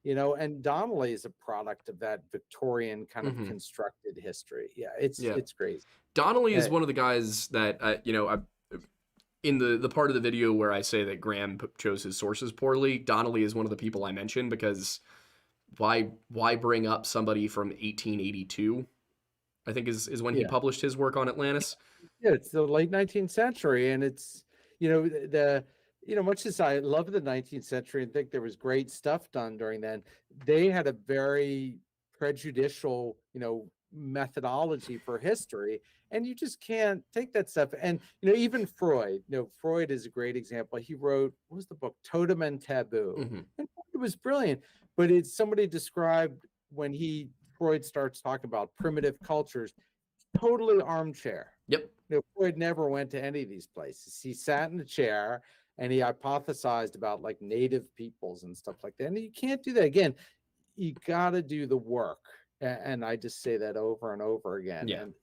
And Donnelly is a product of that Victorian kind of Mhm. constructed history. Yeah, it's Yeah. it's crazy. Donnelly is Uh, one of the guys that in the part of the video where I say that Graham chose his sources poorly, Donnelly is one of the people I mentioned because why bring up somebody from 1882? I think is when he yeah, published his work on Atlantis. yeah, it's the late 19th century, and it's much as I love the 19th century and think there was great stuff done during then, they had a very prejudicial methodology for history, and you just can't take that stuff. And even Freud, Freud is a great example. He wrote, what was the book, Totem and Taboo, Hmm. and it was brilliant. But it's somebody described when Freud starts talking about primitive cultures, totally armchair. Yep. Freud never went to any of these places. He sat in a chair and he hypothesized about like native peoples and stuff like that. And you can't do that. Again, you got to do the work. And I just say that over and over again. Yeah. And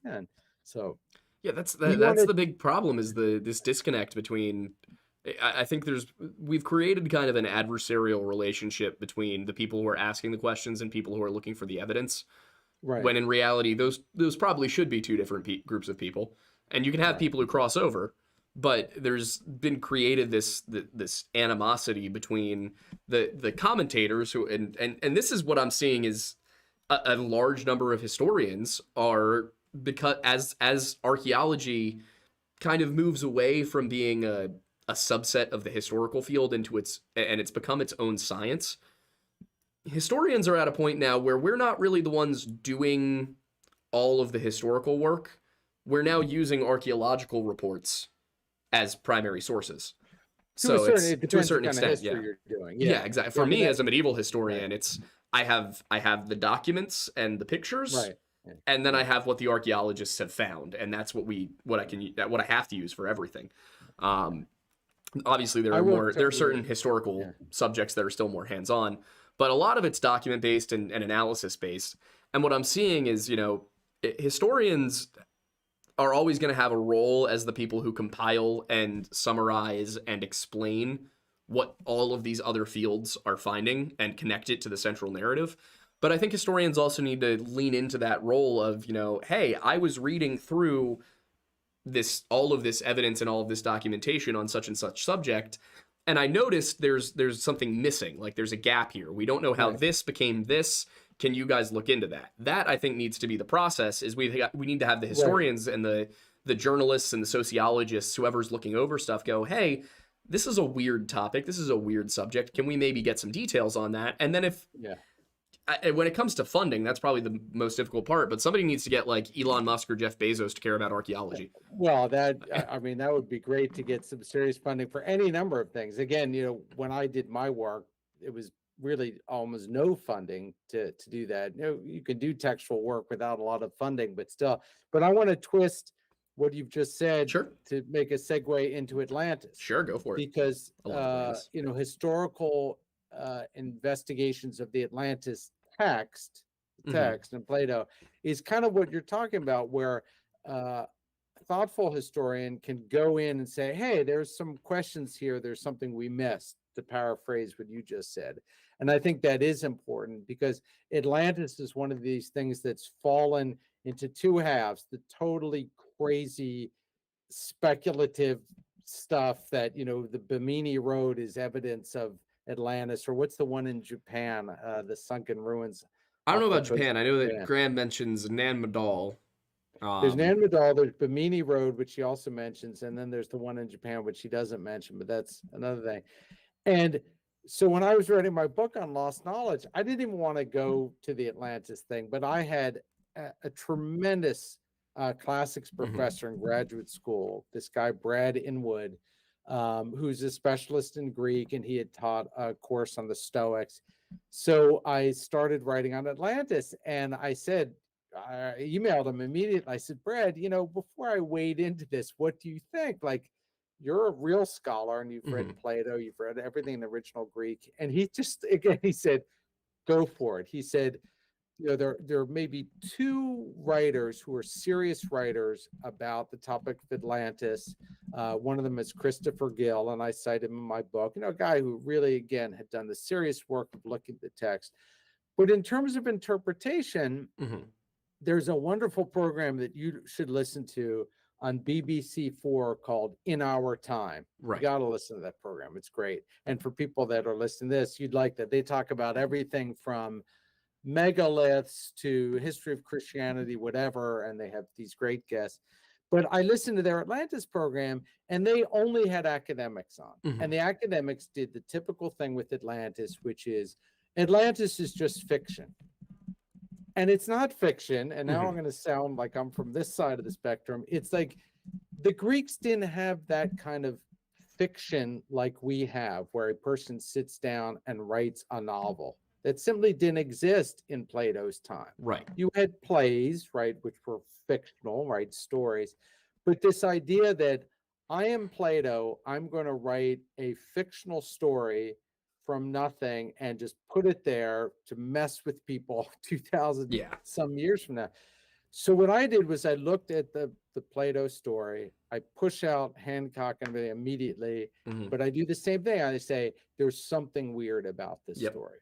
again, so Yeah, that's you that's wanted, the big problem is this disconnect between I think we've created kind of an adversarial relationship between the people who are asking the questions and people who are looking for the evidence, right, when in reality those probably should be two different groups of people, and you can have right. people who cross over, but there's been created this animosity between the commentators who and this is what I'm seeing is a large number of historians are, because as archaeology kind of moves away from being a subset of the historical field it's become its own science. Historians are at a point now where we're not really the ones doing all of the historical work. We're now using archaeological reports as primary sources. To a So certain, it's it to a depends what certain kind of extent, yeah. history you're doing. Yeah, Yeah. exactly. Yeah. For I mean, me that, as a medieval right, historian, it's I have the documents and the pictures, right. Yeah. and then I Yeah. have what the archaeologists have found, and that's what I have to use for everything. Um, Obviously I worked there are over, certain historical yeah. subjects that are still more hands-on, but a lot of it's document based and analysis based. And what I'm seeing is, historians are always going to have a role as the people who compile and summarize and explain what all of these other fields are finding and connect it to the central narrative. But I think historians also need to lean into that role of, hey, I was reading through all of this evidence and all of this documentation on such and such subject, and I noticed there's something missing, like there's a gap here. We don't know how Right. this became this. Can you guys look into that? That I think needs to be the process. Is we need to have the Right. historians and the journalists and the sociologists, whoever's looking over stuff, go, hey, this is a weird topic. This is a weird subject. Can we maybe get some details on that? And then Yeah. when it comes to funding, that's probably the most difficult part. But somebody needs to get like Elon Musk or Jeff Bezos to care about archaeology. Well, I mean, that would be great to get some serious funding for any number of things. Again, when I did my work, it was really almost no funding to do that. You can do textual work without a lot of funding, but still. But I want to twist what you've just said Sure, to make a segue into Atlantis, sure, go for it. because I love Atlantis. historical investigations of the Atlantis text, Mm-hmm. and Plato is kind of what you're talking about, where uh, thoughtful historian can go in and say, hey, there's some questions here. There's something we missed, to paraphrase what you just said. And I think that is important because Atlantis is one of these things that's fallen into two halves: the totally crazy speculative stuff that, the Bimini Road is evidence of Atlantis, or what's the one in Japan, the sunken ruins I don't know off the about coast Japan. I of know that Japan. Graham mentions Nan Madol. There's Um, Nan Madol, there's Bimini Road, which he also mentions, and then there's the one in Japan, which he doesn't mention, but that's another thing. And so when I was writing my book on lost knowledge, I didn't even want to go to the Atlantis thing, but I had a tremendous classics Mm-hmm. professor in graduate school, this guy, Brad Inwood, who's a specialist in Greek, and he had taught a course on the Stoics. So I started writing on Atlantis, and I emailed him immediately. I said, Brad, before I wade into this, what do you think? Like, you're a real scholar and you've read Mm-hmm. Plato, you've read everything in the original Greek. And he said, go for it. He said, there may be two writers who are serious writers about the topic of Atlantis. One of them is Christopher Gill, and I cite him in my book. A guy who really, again, had done the serious work of looking at the text. But in terms of interpretation, Mm-hmm. there's a wonderful program that you should listen to on BBC4 called In Our Time. Right. You got to listen to that program. It's great. And for people that are listening to this, you'd like that. They talk about everything from megaliths to history of Christianity, whatever, and they have these great guests. But I listened to their Atlantis program, and they only had academics on. Mm-hmm. And the academics did the typical thing with Atlantis, which is Atlantis is just fiction. And it's not fiction. And now I'm going to sound like I'm from this side of the spectrum. It's like the Greeks didn't have that kind of fiction like we have, where a person sits down and writes a novel. That simply didn't exist in Plato's time. Right. You had plays, right, which were fictional, right, stories. But this idea that I am Plato, I'm going to write a fictional story from nothing and just put it there to mess with people 2,000 some years from now. So what I did was I looked at the Plato story. I push out Hancock and everything immediately, but I do the same thing. I say, there's something weird about this story.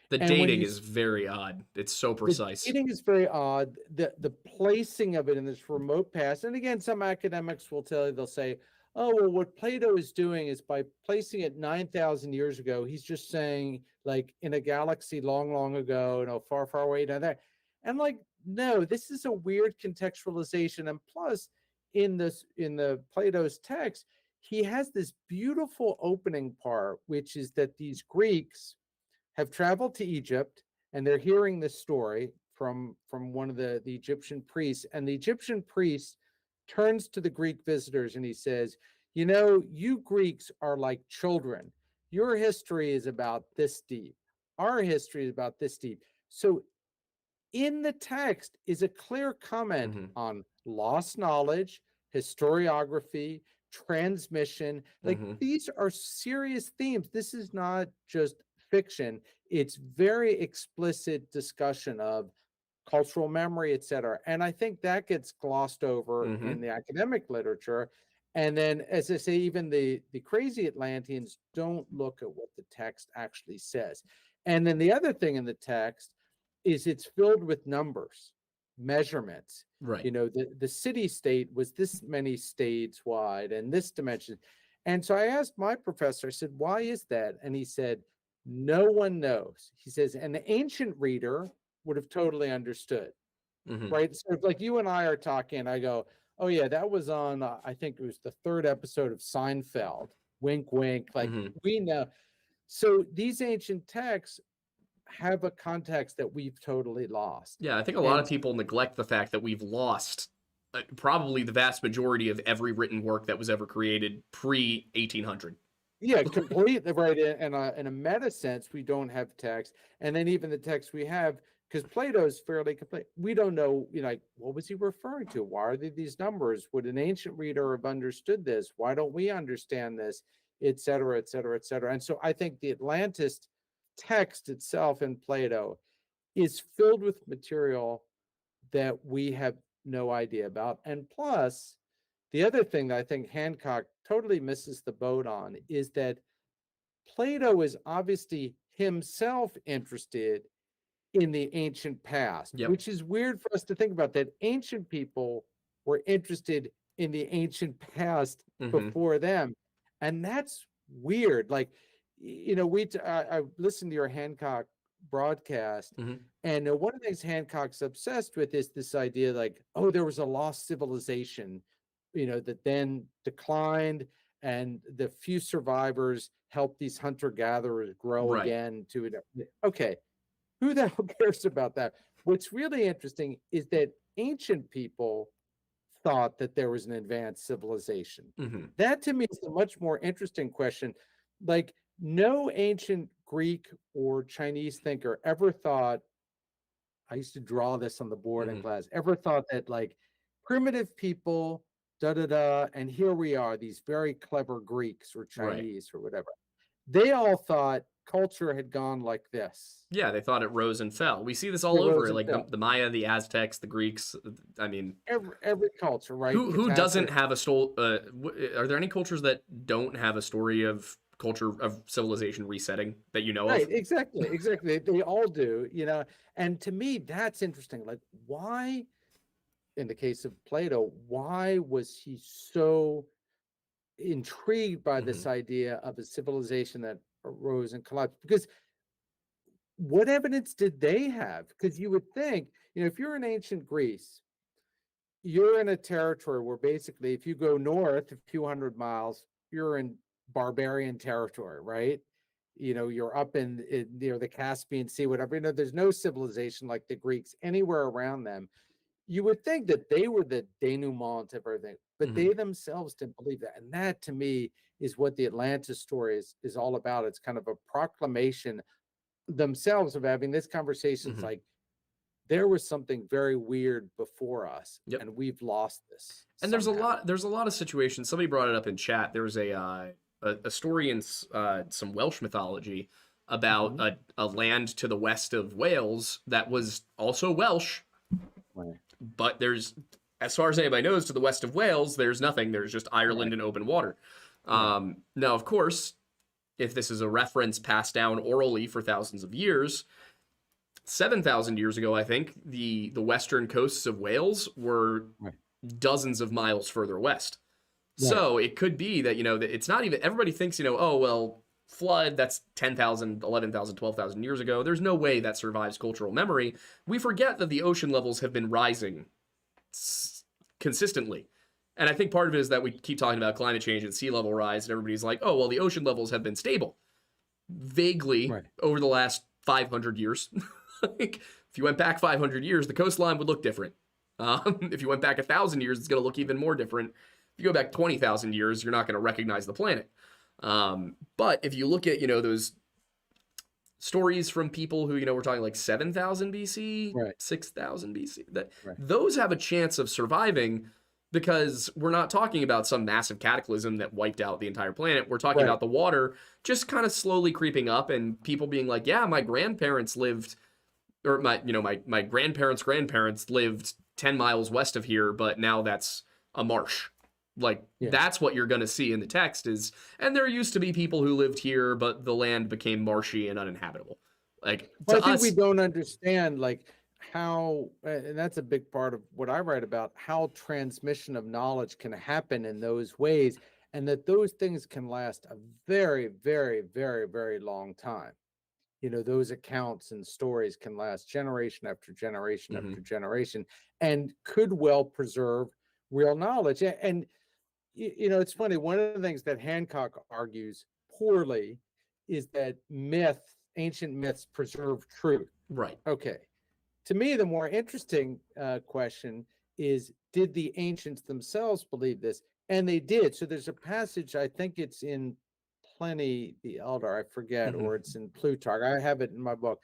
The dating is very odd. It's so precise. The dating is very odd. The placing of it in this remote past. And again, some academics will tell you, they'll say, oh, well, what Plato is doing is by placing it 9,000 years ago, he's just saying, like, in a galaxy long, long ago, far, far away down there. And like, no, this is a weird contextualization. And plus, in the Plato's text, he has this beautiful opening part, which is that these Greeks have traveled to Egypt, and they're hearing this story from one of the Egyptian priests. And the Egyptian priest turns to the Greek visitors and he says, you Greeks are like children. Your history is about this deep. Our history is about this deep. So in the text is a clear comment on lost knowledge, historiography, transmission. Like, these are serious themes. This is not just fiction. It's very explicit discussion of cultural memory, etc. And I think that gets glossed over in the academic literature. And then, as I say, even the crazy Atlanteans don't look at what the text actually says. And then the other thing in the text is it's filled with numbers, measurements. Right. The city-state was this many states wide and this dimension. And so I asked my professor, I said, why is that? And he said, no one knows. He says, an ancient reader would have totally understood, right? So like you and I are talking, I go, oh yeah, that was on, I think it was the 3rd episode of Seinfeld, wink, wink, like we know. So these ancient texts have a context that we've totally lost. Yeah, I think a lot of people neglect the fact that we've lost probably the vast majority of every written work that was ever created pre-1800. Yeah, completely right. In a meta sense, we don't have text. And then even the text we have, because Plato is fairly complete, we don't know, like, what was he referring to? Why are there these numbers? Would an ancient reader have understood this? Why don't we understand this? Et cetera, et cetera, et cetera. And so I think the Atlantis text itself in Plato is filled with material that we have no idea about. And plus, the other thing that I think Hancock totally misses the boat on is that Plato is obviously himself interested in the ancient past, which is weird for us to think about, that ancient people were interested in the ancient past before them. And that's weird. Like, I listened to your Hancock broadcast, and one of the things Hancock's obsessed with is this idea, like, oh, there was a lost civilization, that then declined, and the few survivors helped these hunter-gatherers grow again to it. Okay, who the hell cares about that? What's really interesting is that ancient people thought that there was an advanced civilization? Hmm. That to me is a much more interesting question. Like, no ancient Greek or Chinese thinker ever thought, I used to draw this on the board in Hmm. class, ever thought that like primitive people, da da da, and here we are, these very clever Greeks or Right. Chinese or whatever. They all thought culture had gone like this. Yeah, they thought it rose and fell. We see this It all over, rose and like fell. the Maya, the Aztecs, the Greeks. I mean, Every culture, right? who It's doesn't answered. have a story? Are there any cultures that don't have a story of culture of civilization resetting that you know Right, of? exactly, exactly. They all do, you know. And to me, that's interesting. Like, why, in the case of Plato, why was he so intrigued by Hmm. this idea of a civilization that arose and collapsed? Because what evidence did they have? Because you would think, if you're in ancient Greece, you're in a territory where basically, if you go north a few hundred miles, you're in barbarian territory, right? You're up in near the Caspian Sea, whatever. There's no civilization like the Greeks anywhere around them. You would think that they were the denouement of everything, but Hmm. they themselves didn't believe that. And that to me is what the Atlantis story is all about. It's kind of a proclamation themselves of having this conversation. It's Hmm. like, there was something very weird before us, Yep. and we've lost this And somehow. there's a lot of situations. Somebody brought it up in chat. There was a story in some Welsh mythology about Mhm. a land to the west of Wales that was also Welsh, Right. but there's, as far as anybody knows, to the west of Wales, there's nothing. There's just Ireland Right. and open water. Right. Now, of course, if this is a reference passed down orally for thousands of years, 7,000 years ago, I think the western coasts of Wales were Right. dozens of miles further west. Right. So it could be that, that it's not even, everybody thinks, oh, well, flood, that's 10,000, 11,000, 12,000 years ago. There's no way that survives cultural memory. We forget that the ocean levels have been rising consistently. And I think part of it is that we keep talking about climate change and sea level rise, and everybody's like, oh, well, the ocean levels have been stable vaguely Right. over the last 500 years. Like, if you went back 500 years, the coastline would look different. If you went back 1,000 years, it's going to look even more different. If you go back 20,000 years, you're not going to recognize the planet. But if you look at, those stories from people who, we're talking like 7,000 BC, Right. 6,000 BC, that Right. those have a chance of surviving because we're not talking about some massive cataclysm that wiped out the entire planet. We're talking Right. about the water just kind of slowly creeping up and people being like, yeah, my grandparents lived, or my grandparents lived 10 miles west of here, but now that's a marsh. Like, Yeah. that's what you're going to see in the text is, and there used to be people who lived here, but the land became marshy and uninhabitable. Like, Well, to I think we us, don't understand like how, and that's a big part of what I write about, how transmission of knowledge can happen in those ways, and that those things can last a very, very, very, very long time. Those accounts and stories can last generation after generation mhm, after generation and could well preserve real knowledge. And it's funny. One of the things that Hancock argues poorly is that ancient myths preserve truth. right. Okay. To me, the more interesting question is, did the ancients themselves believe this? And they did. So there's a passage, I think it's in Pliny the Elder, I forget, Mhm, or it's in Plutarch. I have it in my book,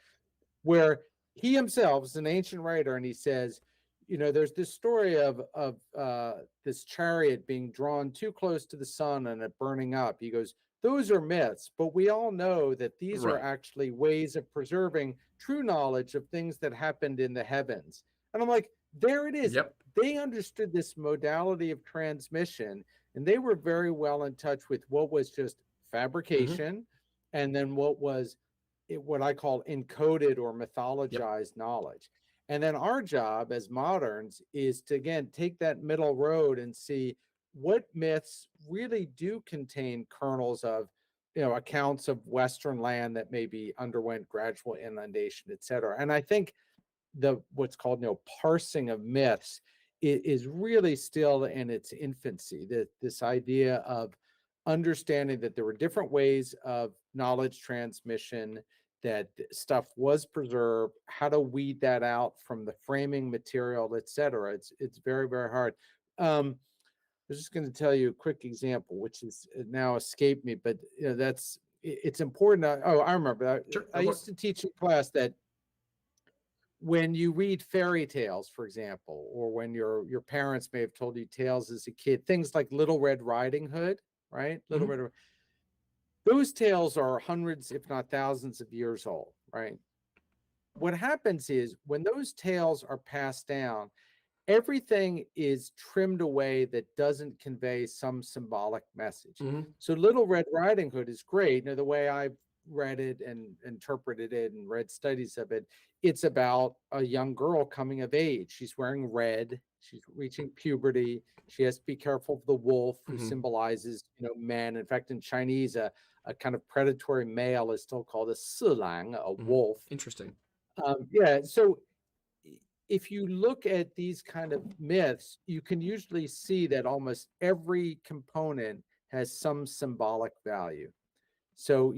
where he himself is an ancient writer, and he says, there's this story of this chariot being drawn too close to the sun and it burning up. He goes, those are myths, but we all know that these are right. actually ways of preserving true knowledge of things that happened in the heavens. And I'm like, there it is. Yep. They understood this modality of transmission, and they were very well in touch with what was just Mhm, fabrication, and then what I call encoded or yep. mythologized knowledge. And then our job as moderns is to, again, take that middle road and see what myths really do contain kernels of, accounts of Western land that maybe underwent gradual inundation, et cetera. And I think what's called, parsing of myths is really still in its infancy. This idea of understanding that there were different ways of knowledge transmission, that stuff was preserved, how to weed that out from the framing material, et cetera. It's very, very hard. I was just going to tell you a quick example, which is now escaped me, but it's important. Oh, I remember. Sure, I used to teach in class that when you read fairy tales, for example, or when your parents may have told you tales as a kid, things like Little Red Riding Hood, right? Little Mhm. Red. Those tales are hundreds, if not thousands, of years old, right? What happens is when those tales are passed down, everything is trimmed away that doesn't convey some symbolic message. Mhm. So Little Red Riding Hood is great. The way I've read it and interpreted it and read studies of it, it's about a young girl coming of age. She's wearing red. She's reaching puberty. She has to be careful of the wolf, who Mhm. symbolizes, men. In fact, in Chinese, a kind of predatory male is still called a silang, a Mhm. wolf. Interesting. Yeah. So if you look at these kind of myths, you can usually see that almost every component has some symbolic value. So,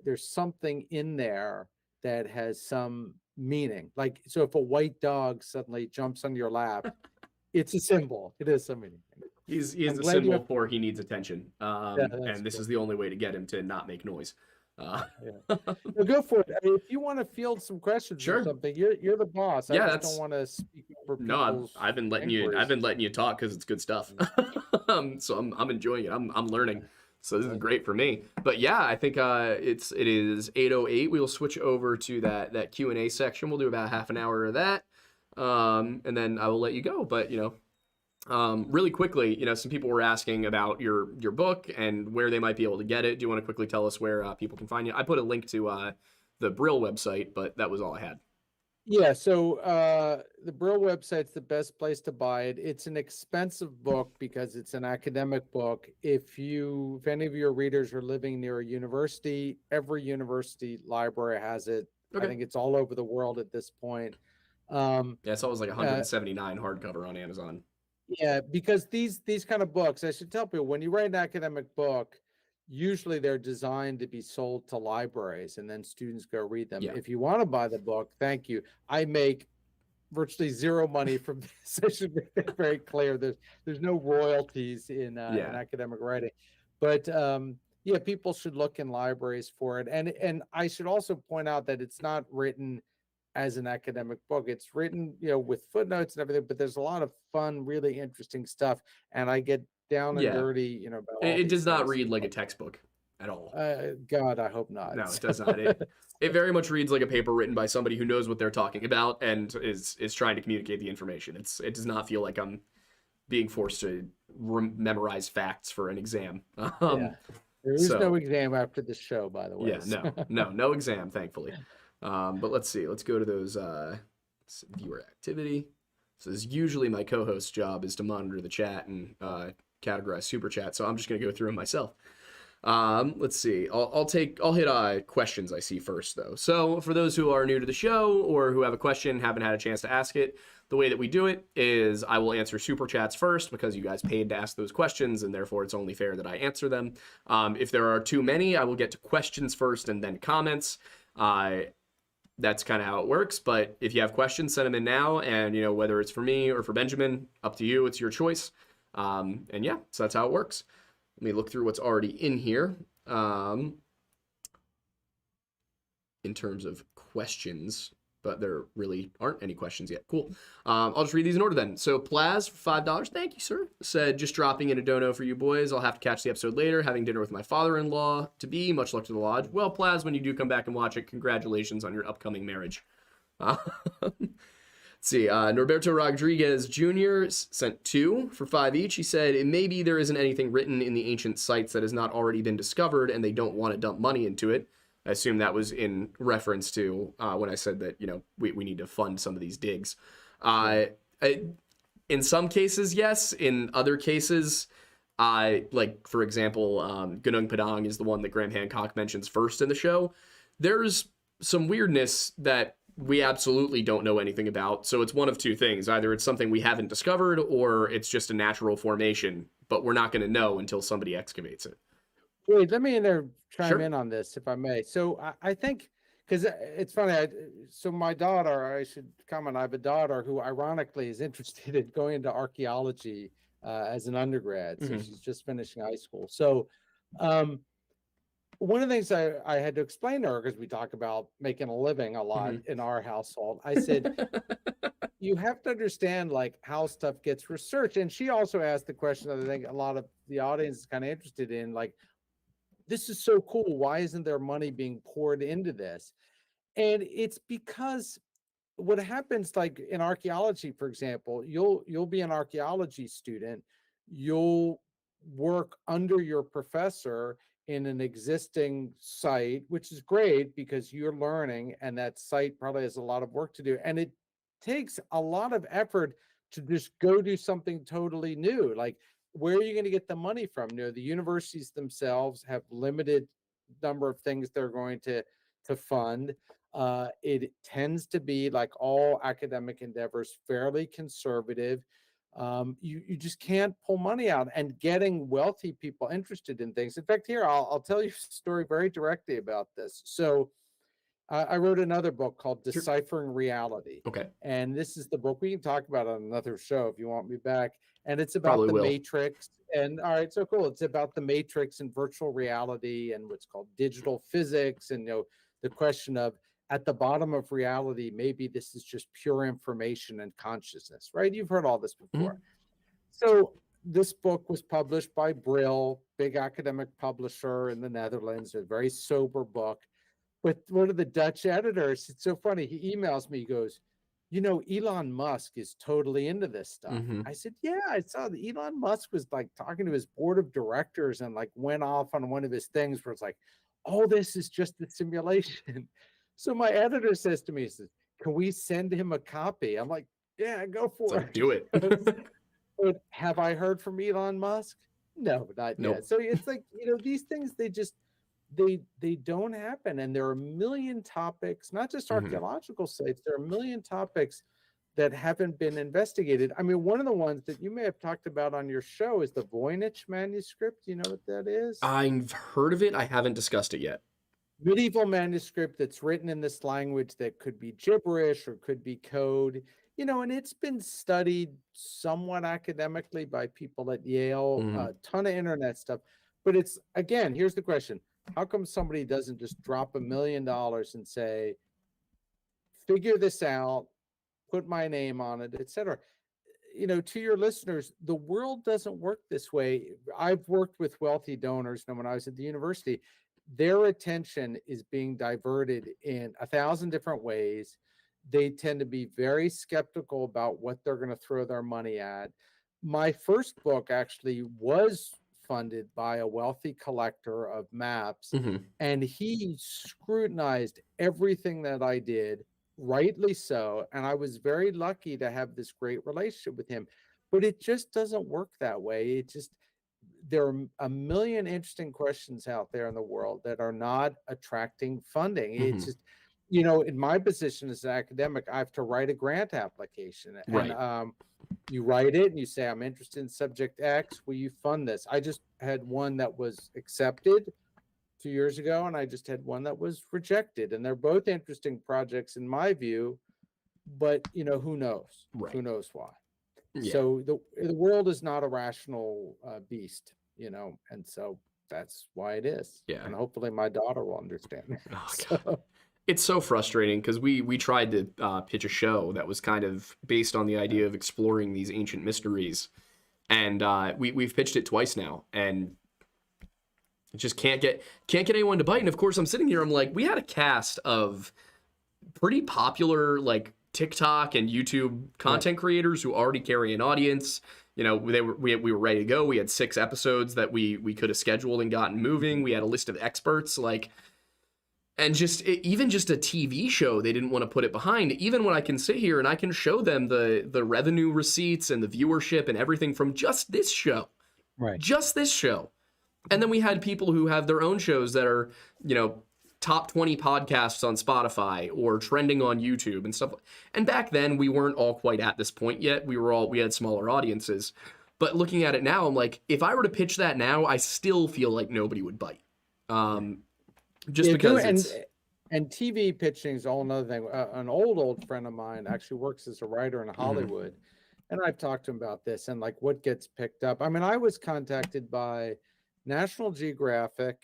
there's something in there that has some meaning. Like, so if a white dog suddenly jumps on your lap, it's a symbol. It is some meaning. He's I'm a glad you symbol have. for he needs attention. Yeah, that's And this cool. is the only way to get him to not make noise. Uh, Yeah. No, go for it. If you want to field some questions or sure. something, you're the boss. I Yeah, just don't that's want to speak over no. I've people's I've been letting you I've inquiries. been letting you talk because it's good stuff. So I'm enjoying it. I'm learning. So this is great for me. But yeah, I think it is 8:08. We will switch over to that Q&A section. We'll do about half an hour of that. And then I will let you go. But really quickly, some people were asking about your book and where they might be able to get it. Do you want to quickly tell us where people can find you? I put a link to the Brill website, but that was all I had. Yeah, so the Brill website's the best place to buy it. It's an expensive book because it's an academic book. If any of your readers are living near a university, every university library has it. I Okay. think it's all over the world at this point. Um, Yeah, it's always like uh, 179 hardcover on Amazon. yeah, because these kind of books, I should tell people, when you write an academic book, usually they're designed to be sold to libraries and then students go read them. Yeah. If you want to buy the book, thank you. I make virtually zero money from this. I should make that very clear. There's no royalties in Yeah. academic writing, but yeah, people should look in libraries for it. And I should also point out that it's not written as an academic book. It's written, with footnotes and everything, but there's a lot of fun, really interesting stuff. And I get down and Yeah. dirty, about all It these does not things. read like a textbook at all. God, I hope not. No, it does not. It very much reads like a paper written by somebody who knows what they're talking about and is trying to communicate the information. It does not feel like I'm being forced to memorize facts for an exam. Yeah. There is no So exam after the show, by the way. yeah, no exam, thankfully. But let's see. Let's go to those viewer activity. So this is usually my co-host's job is to monitor the chat and categorize super chat. So I'm just gonna go through them myself. Let's see. I'll hit questions I see first though. So for those who are new to the show or who have a question, haven't had a chance to ask it, the way that we do it is I will answer super chats first because you guys paid to ask those questions and therefore it's only fair that I answer them. If there are too many, I will get to questions first and then comments. That's kind of how it works. But if you have questions, send them in now. And, whether it's for me or for Benjamin, up to you. It's your choice. And yeah, so that's how it works. Let me look through what's already in here. In terms of questions, but there really aren't any questions yet. Cool. I'll just read these in order then. So Plaz for $5. Thank you, sir. Said, just dropping in a dono for you boys. I'll have to catch the episode later. Having dinner with my father-in-law to be. Much luck to the lodge. Well, Plaz, when you do come back and watch it, congratulations on your upcoming marriage. Let's see. Norberto Rodriguez Jr. sent 2 for 5 each. He said, maybe there isn't anything written in the ancient sites that has not already been discovered and they don't want to dump money into it. I assume that was in reference to when I said that, we need to fund some of these digs. In some cases, yes. In other cases, like, for example, Gunung Padang is the one that Graham Hancock mentions first in the show. There's some weirdness that we absolutely don't know anything about. So it's one of two things. Either it's something we haven't discovered or it's just a natural formation, but we're not going to know until somebody excavates it. Wait, let me chime Sure. in on this, if I may. So I think, because it's funny, so my daughter, I should comment, I have a daughter who ironically is interested in going into archaeology as an undergrad. So Mhm. she's just finishing high school. So um, one of the things I had to explain to her, because we talk about making a living a lot Mhm. in our household, I said, you have to understand like how stuff gets researched. And she also asked the question that I think a lot of the audience is kind of interested in, like, this is so cool. Why isn't there money being poured into this? And it's because what happens, like in archaeology, for example, you'll be an archaeology student, you'll work under your professor in an existing site, which is great because you're learning, and that site probably has a lot of work to do. And it takes a lot of effort to just go do something totally new. Like, where are you going to get the money from? The universities themselves have limited number of things they're going to fund. It tends to be, like all academic endeavors, fairly conservative. You just can't pull money out, and getting wealthy people interested in things. In fact, here I'll tell you a story very directly about this. So I wrote another book called Sure. Deciphering Reality. Okay. And this is the book we can talk about on another show if you want me back. And it's about Probably the will. matrix. And all right, so cool. It's about the matrix and virtual reality and what's called digital physics. And the question of, at the bottom of reality, maybe this is just pure information and consciousness, right? You've heard all this before. Mhm. So this book was published by Brill, big academic publisher in the Netherlands, a very sober book. But one of the Dutch editors, it's so funny, he emails me, he goes, Elon Musk is totally into this stuff. Mhm. I said, yeah, I saw that Elon Musk was like talking to his board of directors and like went off on one of his things where it's like, all this is just a simulation. So my editor says to me, he says, can we send him a copy? I'm like, yeah, go It's for like, it. do it. But have I heard from Elon Musk? No, not yet. Nope. So it's like, these things, they don't happen. And there are a million topics, not just Mhm. archaeological sites, there are a million topics that haven't been investigated. I mean, one of the ones that you may have talked about on your show is the Voynich manuscript. You know what that is? I've heard of it. I haven't discussed it yet. Medieval manuscript that's written in this language that could be gibberish or could be code, and it's been studied somewhat academically by people at Yale, Mhm. a ton of internet stuff. But it's, again, here's the question: how come somebody doesn't just drop $1 million and say, figure this out, put my name on it, etc.? To your listeners, the world doesn't work this way. I've worked with wealthy donors, and when I was at the university, their attention is being diverted in 1,000 different ways. They tend to be very skeptical about what they're going to throw their money at. My first book actually was funded by a wealthy collector of maps, Mhm. and he scrutinized everything that I did, rightly so. And I was very lucky to have this great relationship with him. But it just doesn't work that way. There are a million interesting questions out there in the world that are not attracting funding. It's Mhm. just, in my position as an academic, I have to write a grant application. And Right. you write it and you say, I'm interested in subject X. Will you fund this? I just had one that was accepted 2 years ago, and I just had one that was rejected. And they're both interesting projects in my view, but who knows? Right. Who knows why? Yeah. So the world is not a rational beast, and so that's why it is. Yeah. And hopefully my daughter will understand. Oh god. So It's so frustrating because we tried to pitch a show that was kind of based on the idea of exploring these ancient mysteries, and we've pitched it twice now, and it just can't get anyone to bite. And of course, I'm sitting here, I'm like, we had a cast of pretty popular like TikTok and YouTube yeah, content creators who already carry an audience. We were ready to go. We had 6 episodes that we could have scheduled and gotten moving. We had a list of experts, like. And even just a TV show, they didn't want to put it behind. Even when I can sit here and I can show them the revenue receipts and the viewership and everything from right. just this show. And then we had people who have their own shows that are, top 20 podcasts on Spotify or trending on YouTube and stuff. And back then we weren't all quite at this point yet. We had smaller audiences. But looking at it now, I'm like, if I were to pitch that now, I still feel like nobody would bite. Just Yeah, because it's and TV pitching is all another thing. An old friend of mine actually works as a writer in mhm. Hollywood, And I've talked to him about this and like what gets picked up. I mean, I was contacted by National Geographic,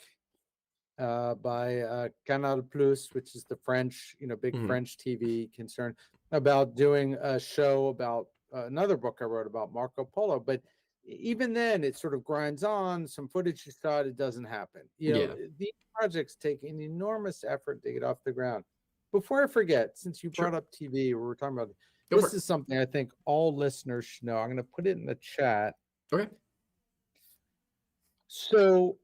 by Canal Plus, which is the French, big Mhm. French TV concern, about doing a show about another book I wrote about Marco Polo. But even then, it sort of grinds on. Some footage is shot, it doesn't happen. Yeah. These projects take an enormous effort to get off the ground. Before I forget, since you brought Sure. up TV, we were talking about Go for this it. is something I think all listeners should know. I'm going to put it in the chat. Okay. So,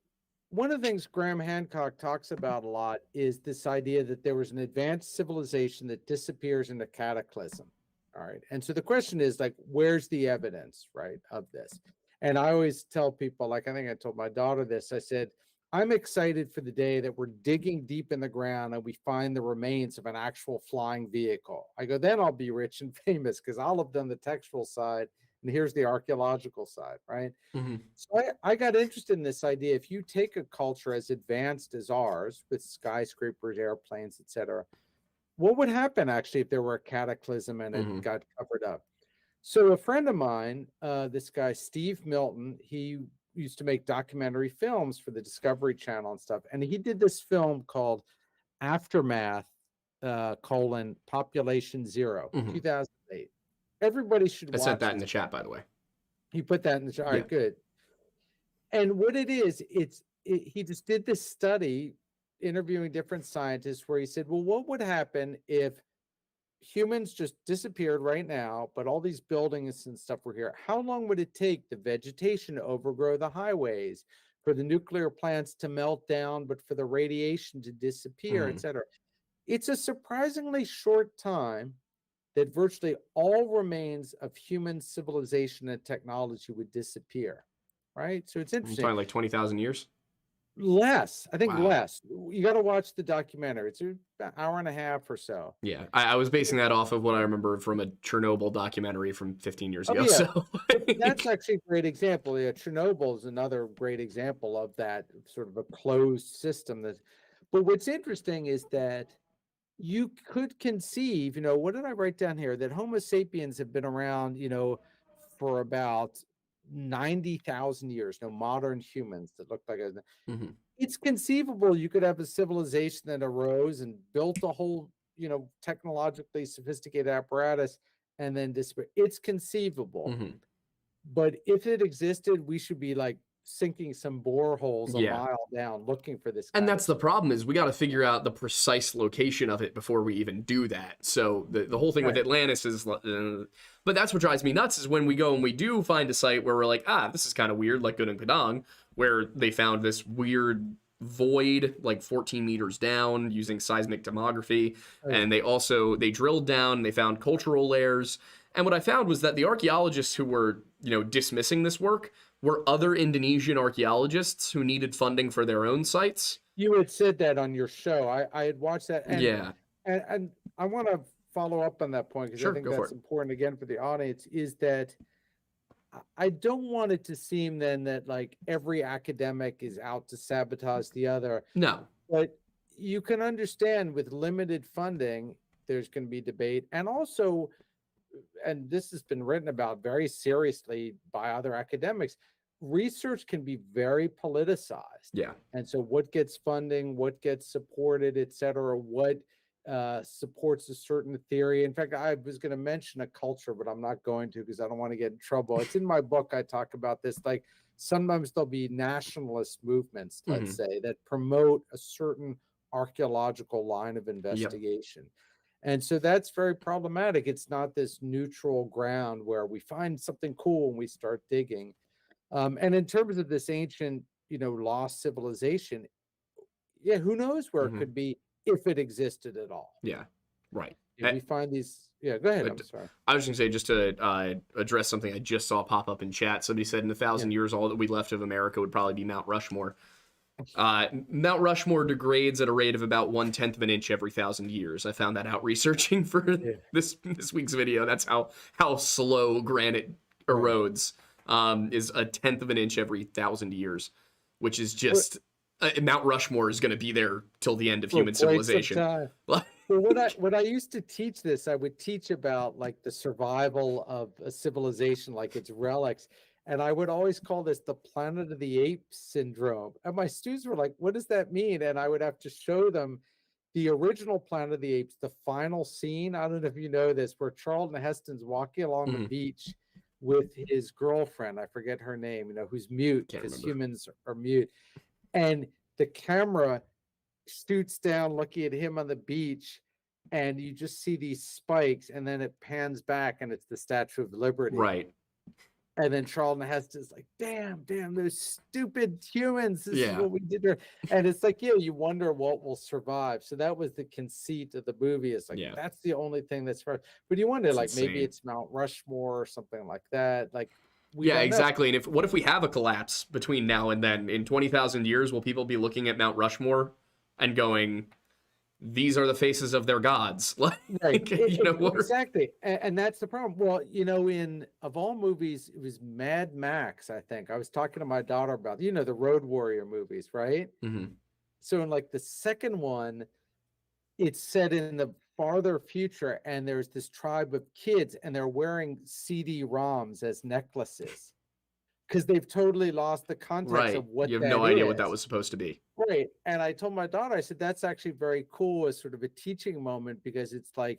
one of the things Graham Hancock talks about a lot is this idea that there was an advanced civilization that disappears in a cataclysm. All right. And so the question is like, where's the evidence, right, of this? And I always tell people, like, I think I told my daughter this, I said, I'm excited for the day that we're digging deep in the ground and we find the remains of an actual flying vehicle. I go, then I'll be rich and famous because I'll have done the textual side and here's the archaeological side, right? Mhm. So I got interested in this idea. If you take a culture as advanced as ours with skyscrapers, airplanes, etc., what would happen actually if there were a cataclysm and it Mhm. got covered up? So a friend of mine, this guy, Steve Milton, he used to make documentary films for the Discovery Channel and stuff. And he did this film called Aftermath, Population Zero, Mhm. 2008. Everybody should I sent watch that in this. the chat, by the way. He put that in the, all Yeah. right, good. And what it is, he just did this study interviewing different scientists where he said, well, what would happen if humans just disappeared right now, but all these buildings and stuff were here? How long would it take the vegetation to overgrow the highways, for the nuclear plants to melt down, but for the radiation to disappear, et Mhm. cetera? It's a surprisingly short time that virtually all remains of human civilization and technology would disappear, right? So it's I'm interesting. talking like 20,000 years. Less, I think Wow. less. You got to watch the documentary. It's an hour and a half or so. Yeah. I was basing that off of what I remember from a Chernobyl documentary from 15 years Oh ago. yeah, So but that's actually a great example. Yeah, Chernobyl is another great example of that sort of a closed system. But what's interesting is that you could conceive, what did I write down here? That Homo sapiens have been around, for about 90,000 years. No, modern humans that look like Mhm. it's conceivable you could have a civilization that arose and built a whole, technologically sophisticated apparatus and then disappear. It's conceivable. Mhm. But if it existed, we should be like sinking some boreholes a Yeah. mile down looking for this And kind of that's the stuff. problem is we got to figure out the precise location of it before we even do that. So the whole thing with Right. Atlantis is, but that's what drives me nuts is when we go and we do find a site where we're like, this is kind of weird, like Gunung Padang, where they found this weird void like 14 meters down using seismic tomography. Oh, yeah. And they drilled down and they found cultural layers. And what I found was that the archaeologists who were, dismissing this work were other Indonesian archaeologists who needed funding for their own sites. You had said that on your show. I had watched that, Yeah, and I want to follow up on that point because I sure, think go for that's it. important again for the audience. Is that I don't want it to seem then that like every academic is out to sabotage the other, No. but you can understand with limited funding, there's going to be debate. And also, and this has been written about very seriously by other academics, research can be very politicized. Yeah. And so what gets funding, what gets supported, et cetera, what supports a certain theory. In fact, I was going to mention a culture, but I'm not going to because I don't want to get in trouble. It's in my book. I talk about this. Like sometimes there'll be nationalist movements, let's Hmm. say, that promote a certain archaeological line of Yep. investigation. And so that's very problematic. It's not this neutral ground where we find something cool and we start digging. And in terms of this ancient, lost civilization, yeah, who knows where it Hmm. could be if it existed at all. Yeah. Right. Yeah, we find these. Yeah, go ahead. I'm But sorry. I was going to say, just to address something I just saw pop up in chat. Somebody said in 1,000 Yeah. years, all that we left of America would probably be Mount Rushmore. Mount Rushmore degrades at a rate of about 1/10 of an inch every 1,000 years. I found that out researching for Yeah. this week's video. That's how slow granite erodes. Is 1/10 of an inch every 1,000 years, which is just Mount Rushmore is going to be there till the end of human For quite some civilization. time. Well, when I used to teach this, I would teach about like the survival of a civilization, like its relics, and I would always call this the Planet of the Apes syndrome. And my students were like, "What does that mean?" And I would have to show them the original Planet of the Apes, the final scene. I don't know if you know this, where Charlton Heston's walking along the beach with his girlfriend. I forget her name. Who's mute because humans are mute, and the camera shoots down looking at him on the beach, and you just see these spikes, and then it pans back and it's the Statue of Liberty. Right. And then Charlton Heston's like, damn, those stupid humans. This is what we did here. And it's like, you wonder what will survive. So that was the conceit of the movie. It's like, that's the only thing that's first. But you wonder, like, maybe it's Mount Rushmore or something like that. Like, exactly. And what if we have a collapse between now and then? In 20,000 years, will people be looking at Mount Rushmore and going, these are the faces of their gods? Like, right. Exactly. And that's the problem. Well, of all movies, it was Mad Max, I think. I was talking to my daughter about, the Road Warrior movies, right? Mm-hmm. So in like the second one, it's set in the farther future, and there's this tribe of kids, and they're wearing CD-ROMs as necklaces because they've totally lost the context of what you have no idea what that was supposed to be. Right. And I told my daughter, I said, that's actually very cool as sort of a teaching moment, because it's like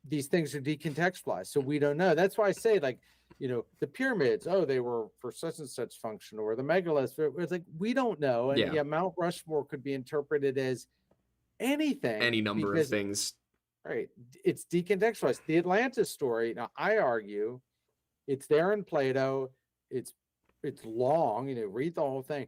these things are decontextualized. So we don't know. That's why I say, like, the pyramids, they were for such and such function, or the megaliths. It's like, we don't know. And Mount Rushmore could be interpreted as anything. Any number of things. Right. It's decontextualized. The Atlantis story, now I argue it's there in Plato. It's long, read the whole thing.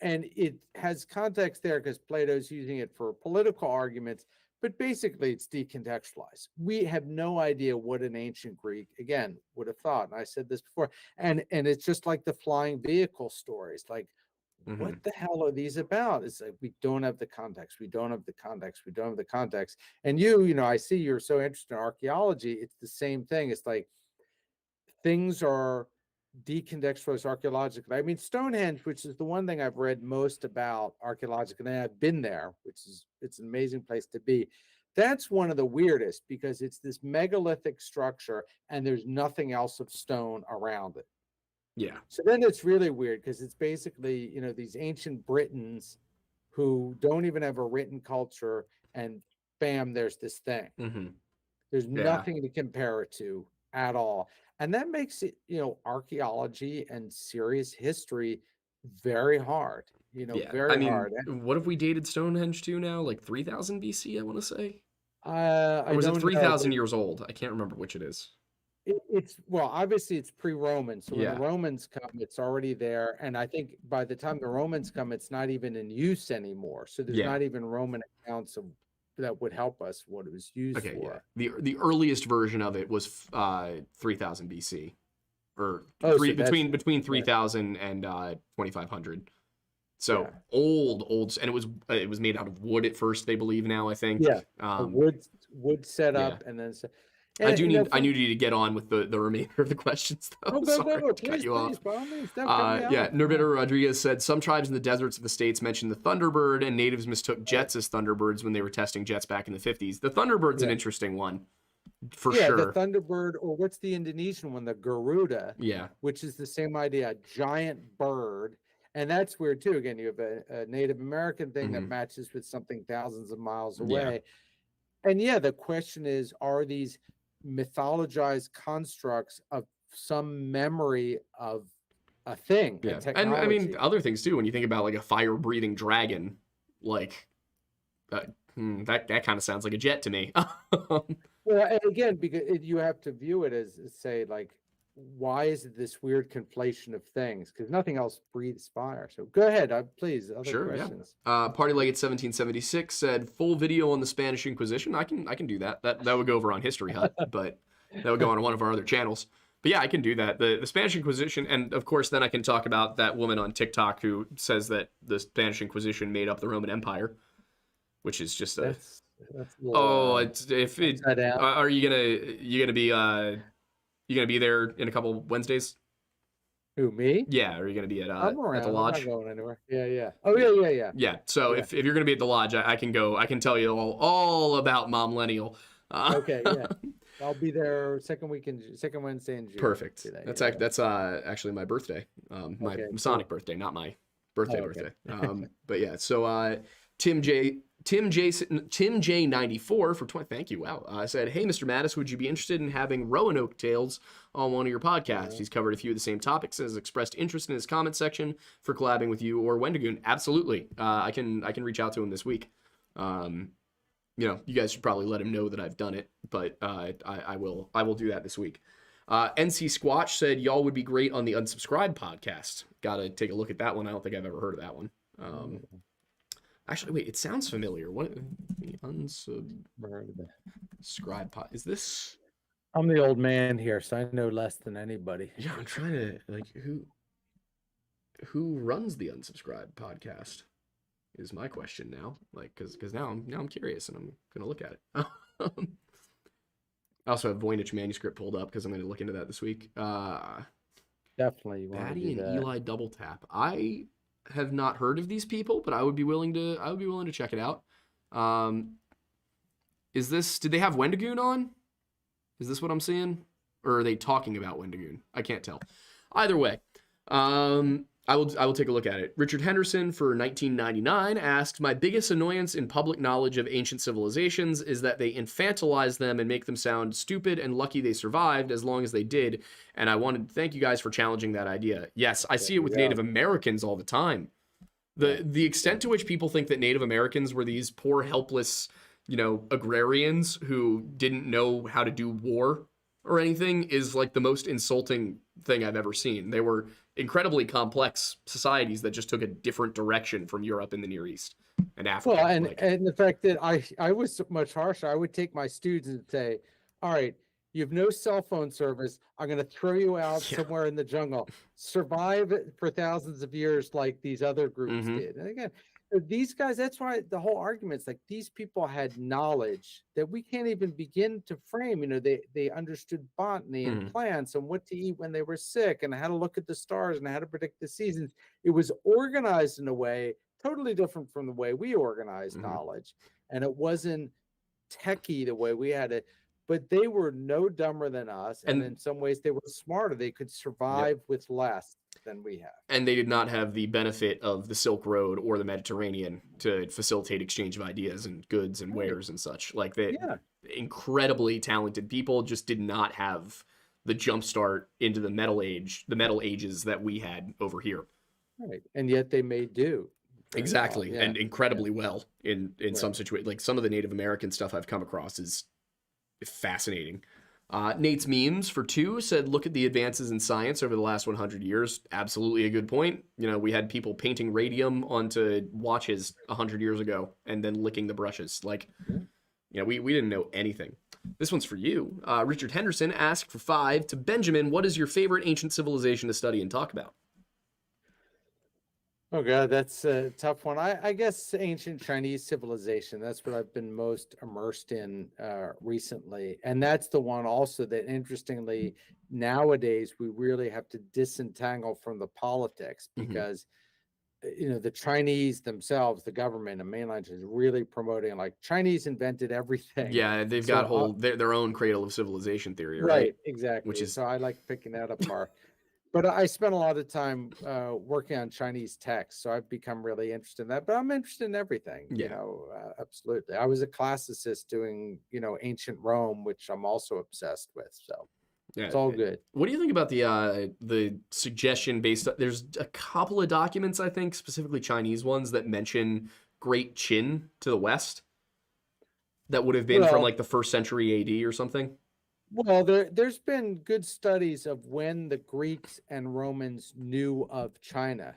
And it has context there because Plato's using it for political arguments, but basically it's decontextualized. We have no idea what an ancient Greek, again, would have thought. And I said this before, and it's just like the flying vehicle stories. Like, what the hell are these about? It's like, we don't have the context. We don't have the context. We don't have the context. And I see you're so interested in archaeology. It's the same thing. It's like things are decontextualized archaeologically. I mean, Stonehenge, which is the one thing I've read most about archaeologically, and I've been there, it's an amazing place to be. That's one of the weirdest, because it's this megalithic structure and there's nothing else of stone around it. Yeah. So then it's really weird, because it's basically, these ancient Britons who don't even have a written culture, and bam, there's this thing. There's nothing to compare it to at all. And that makes it, archaeology and serious history very hard, very hard. What have we dated Stonehenge to now? Like 3000 BC, I want to say? Or was it 3,000 years old? I can't remember which it is. Obviously it's pre-Roman. So when the Romans come, it's already there. And I think by the time the Romans come, it's not even in use anymore. So there's not even Roman accounts of that would help us what it was used for. The earliest version of it was 3000 BC, or between 3000 and 2500. So old, and it was made out of wood at first, they believe now, I think. Wood set up, and then. I need to get on with the remainder of the questions, though. Sorry to cut you off. Nervita Rodriguez said, some tribes in the deserts of the states mentioned the Thunderbird, and natives mistook jets as Thunderbirds when they were testing jets back in the 50s. The Thunderbird's an interesting one, for sure. The Thunderbird, or what's the Indonesian one, the Garuda, which is the same idea, a giant bird. And that's weird, too. Again, you have a Native American thing that matches with something thousands of miles away. And the question is, are these mythologized constructs of some memory of a thing, a technology? And I mean other things too. When you think about like a fire-breathing dragon, like that kind of sounds like a jet to me. Well, and again, because you have to view it as say, like, why is it this weird conflation of things? Because nothing else breathes fire. So go ahead, please. Other questions. Party Like It 1776 said, full video on the Spanish Inquisition. I can do that. That would go over on History Hut, but that would go on one of our other channels. But yeah, I can do that. The Spanish Inquisition, and of course then I can talk about that woman on TikTok who says that the Spanish Inquisition made up the Roman Empire, which is just a. That's a little, are you gonna be there in a couple Wednesdays? Who, me? Yeah, are you going to be I'm at the around. I'm not lodge? going anywhere. Yeah, yeah. Oh, yeah. Yeah. So Yeah. if you're going to be at the lodge, I can go. I can tell you all about Momlennial. Okay, yeah. I'll be there second Wednesday in June. Perfect. Do that. That's Yeah. that's actually my birthday. My Okay, Masonic cool. birthday, not my Oh, birthday. okay. But yeah, so Tim J Tim J 94 for 20. Thank you. Wow. I said, hey, Mr. Mattis, would you be interested in having Roanoke Tales on one of your podcasts? He's covered a few of the same topics and has expressed interest in his comment section for collabing with you or Wendigoon. Absolutely. I can reach out to him this week. You guys should probably let him know that I've done it, but I will do that this week. NC Squatch said y'all would be great on the Unsubscribed podcast. Got to take a look at that one. I don't think I've ever heard of that one. Actually, wait, it sounds familiar. What the Unsubscribed pod? Is this? I'm the old man here, so I know less than anybody. Yeah, I'm trying to who runs the Unsubscribed podcast is my question now. Because now I'm curious and I'm gonna look at it. I also have Voynich manuscript pulled up because I'm going to look into that this week. Definitely, you Patty and Eli Double Tap. I have not heard of these people, but I would be willing to check it out. Did they have Wendigoon on? Is this what I'm seeing? Or are they talking about Wendigoon? I can't tell. Either way, I will take a look at it. Richard Henderson for 1999 asked, my biggest annoyance in public knowledge of ancient civilizations is that they infantilize them and make them sound stupid and lucky they survived as long as they did. And I wanted to thank you guys for challenging that idea. Yes, I see it with Native Americans all the time. The extent to which people think that Native Americans were these poor, helpless, agrarians who didn't know how to do war or anything is like the most insulting thing I've ever seen. They were incredibly complex societies that just took a different direction from Europe and the Near East and Africa. Well, and the fact that I was much harsher, I would take my students and say, all right, you have no cell phone service. I'm going to throw you out somewhere in the jungle. Survive for thousands of years like these other groups did. And again, these guys, that's why the whole argument's like these people had knowledge that we can't even begin to frame. They understood botany and plants and what to eat when they were sick and how to look at the stars and how to predict the seasons. It was organized in a way totally different from the way we organize knowledge. And it wasn't techie the way we had it, but they were no dumber than us. And in some ways they were smarter. They could survive with less than we have. And they did not have the benefit of the Silk Road or the Mediterranean to facilitate exchange of ideas and goods and wares and such. Like incredibly talented people just did not have the jumpstart into the metal ages that we had over here. Right. And yet they may do. Exactly. And incredibly well in some situations. Like some of the Native American stuff I've come across is fascinating. Nate's Memes for 2 said, look at the advances in science over the last 100 years. Absolutely a good point. We had people painting radium onto watches 100 years ago and then licking the brushes. We didn't know anything. This one's for you. Richard Henderson asked for 5 to Benjamin, what is your favorite ancient civilization to study and talk about? Oh God, that's a tough one. I guess ancient Chinese civilization. That's what I've been most immersed in recently. And that's the one also that interestingly, nowadays, we really have to disentangle from the politics because, the Chinese themselves, the government and mainland is really promoting like Chinese invented everything. Yeah, they've got their own cradle of civilization theory, right? Exactly. Which is, so I like picking that apart. But I spent a lot of time working on Chinese text, so I've become really interested in that. But I'm interested in everything, absolutely. I was a classicist doing, ancient Rome, which I'm also obsessed with. So it's all good. What do you think about the suggestion based? There's a couple of documents, I think, specifically Chinese ones, that mention Great Qin to the west. That would have been from like the 1st century AD or something. Well, there's been good studies of when the Greeks and Romans knew of China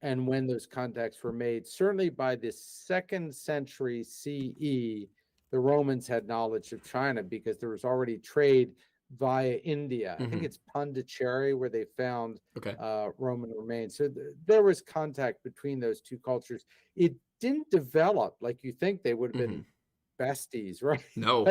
and when those contacts were made. Certainly by the 2nd century CE, the Romans had knowledge of China because there was already trade via India. I think it's Pondicherry where they found Roman remains. So there was contact between those two cultures. It didn't develop like you think they would have been besties, right? No.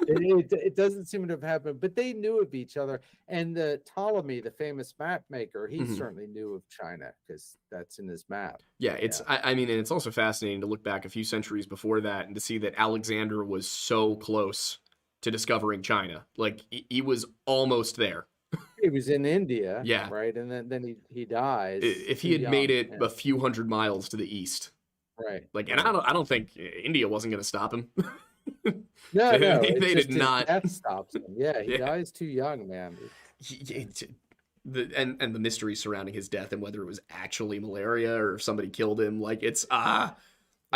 It doesn't seem to have happened, but they knew of each other. And the Ptolemy, the famous map maker, he certainly knew of China because that's in his map. Yeah, it's I mean, and it's also fascinating to look back a few centuries before that and to see that Alexander was so close to discovering China. Like he was almost there. He was in India, Yeah. right? And then he dies If he too had made young. it a few hundred miles to the east. Right. Like, and I don't think India wasn't going to stop him. No, they it's did just his not. death stops him. Yeah, he dies too young, man. And the mystery surrounding his death and whether it was actually malaria or if somebody killed him. Like I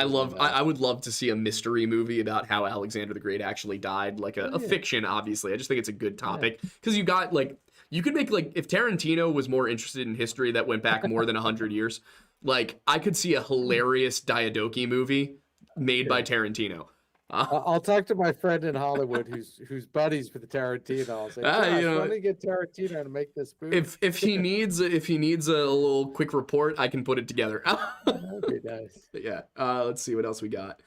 would love to see a mystery movie about how Alexander the Great actually died, like a fiction, obviously. I just think it's a good topic because you got like, you could make like, if Tarantino was more interested in history that went back more than 100 years, like I could see a hilarious Diadochi movie made by Tarantino. I'll talk to my friend in Hollywood who's buddies with Tarantino. I'll say, Josh, why don't you get Tarantino to make this movie? If he needs a little quick report, I can put it together. That'd be nice. Yeah. Let's see what else we got.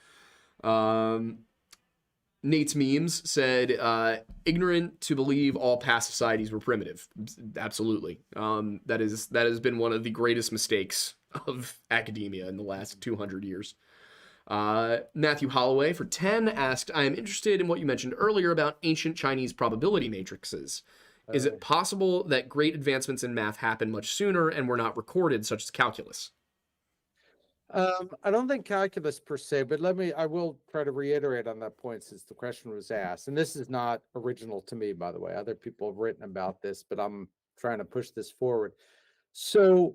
Nate's Memes said, ignorant to believe all past societies were primitive. Absolutely. That has been one of the greatest mistakes of academia in the last 200 years. Matthew Holloway for 10 asked, I am interested in what you mentioned earlier about ancient Chinese probability matrices. Is it possible that great advancements in math happened much sooner and were not recorded, such as calculus? I don't think calculus per se, but I will try to reiterate on that point since the question was asked. And this is not original to me, by the way. Other people have written about this, but I'm trying to push this forward. So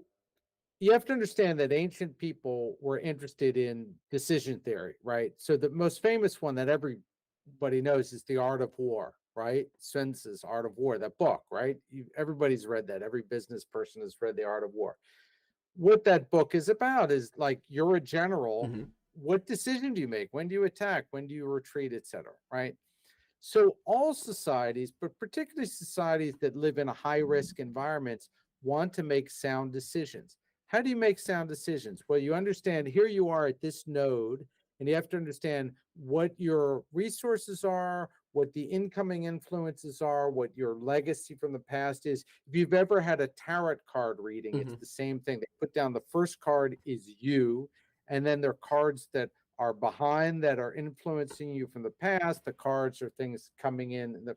you have to understand that ancient people were interested in decision theory, right? So the most famous one that everybody knows is The Art of War, right? Sun Tzu's Art of War, that book, right? Everybody's read that. Every business person has read The Art of War. What that book is about is like, you're a general. What decision do you make? When do you attack? When do you retreat, etc., right? So all societies, but particularly societies that live in a high-risk environments, want to make sound decisions. How do you make sound decisions? Well, you understand here you are at this node, and you have to understand what your resources are, what the incoming influences are, what your legacy from the past is. If you've ever had a tarot card reading, it's the same thing. They put down the first card is you, and then there are cards that are behind that are influencing you from the past. The cards are things coming in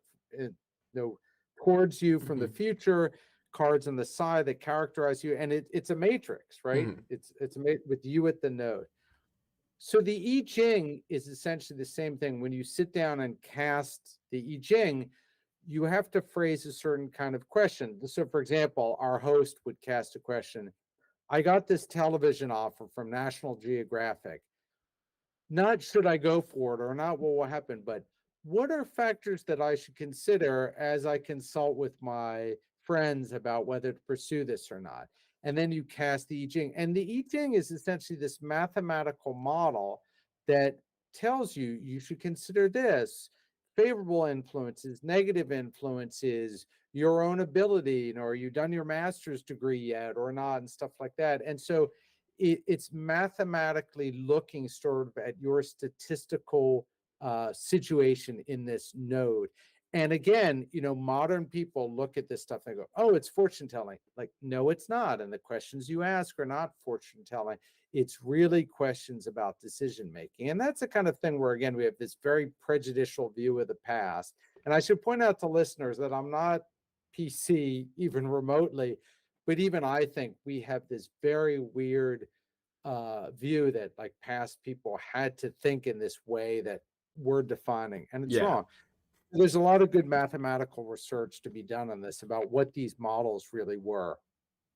towards you from the future. Cards on the side that characterize you, and it's a matrix, right? It's with you at the node. So the I Ching is essentially the same thing. When you sit down and cast the I Ching, you have to phrase a certain kind of question. So, for example, our host would cast a question. I got this television offer from National Geographic. Not should I go for it or not what will happen, but what are factors that I should consider as I consult with my friends about whether to pursue this or not? And then you cast the I Ching. And the I Ching is essentially this mathematical model that tells you you should consider this: favorable influences, negative influences, your own ability, are you done your master's degree yet or not, and stuff like that. And so it's mathematically looking sort of at your statistical situation in this node. And again, modern people look at this stuff and go, oh, it's fortune telling. Like, no, it's not. And the questions you ask are not fortune telling. It's really questions about decision making. And that's the kind of thing where, again, we have this very prejudicial view of the past. And I should point out to listeners that I'm not PC even remotely, but even I think we have this very weird view that like past people had to think in this way that we're defining, and it's wrong. There's a lot of good mathematical research to be done on this about what these models really were,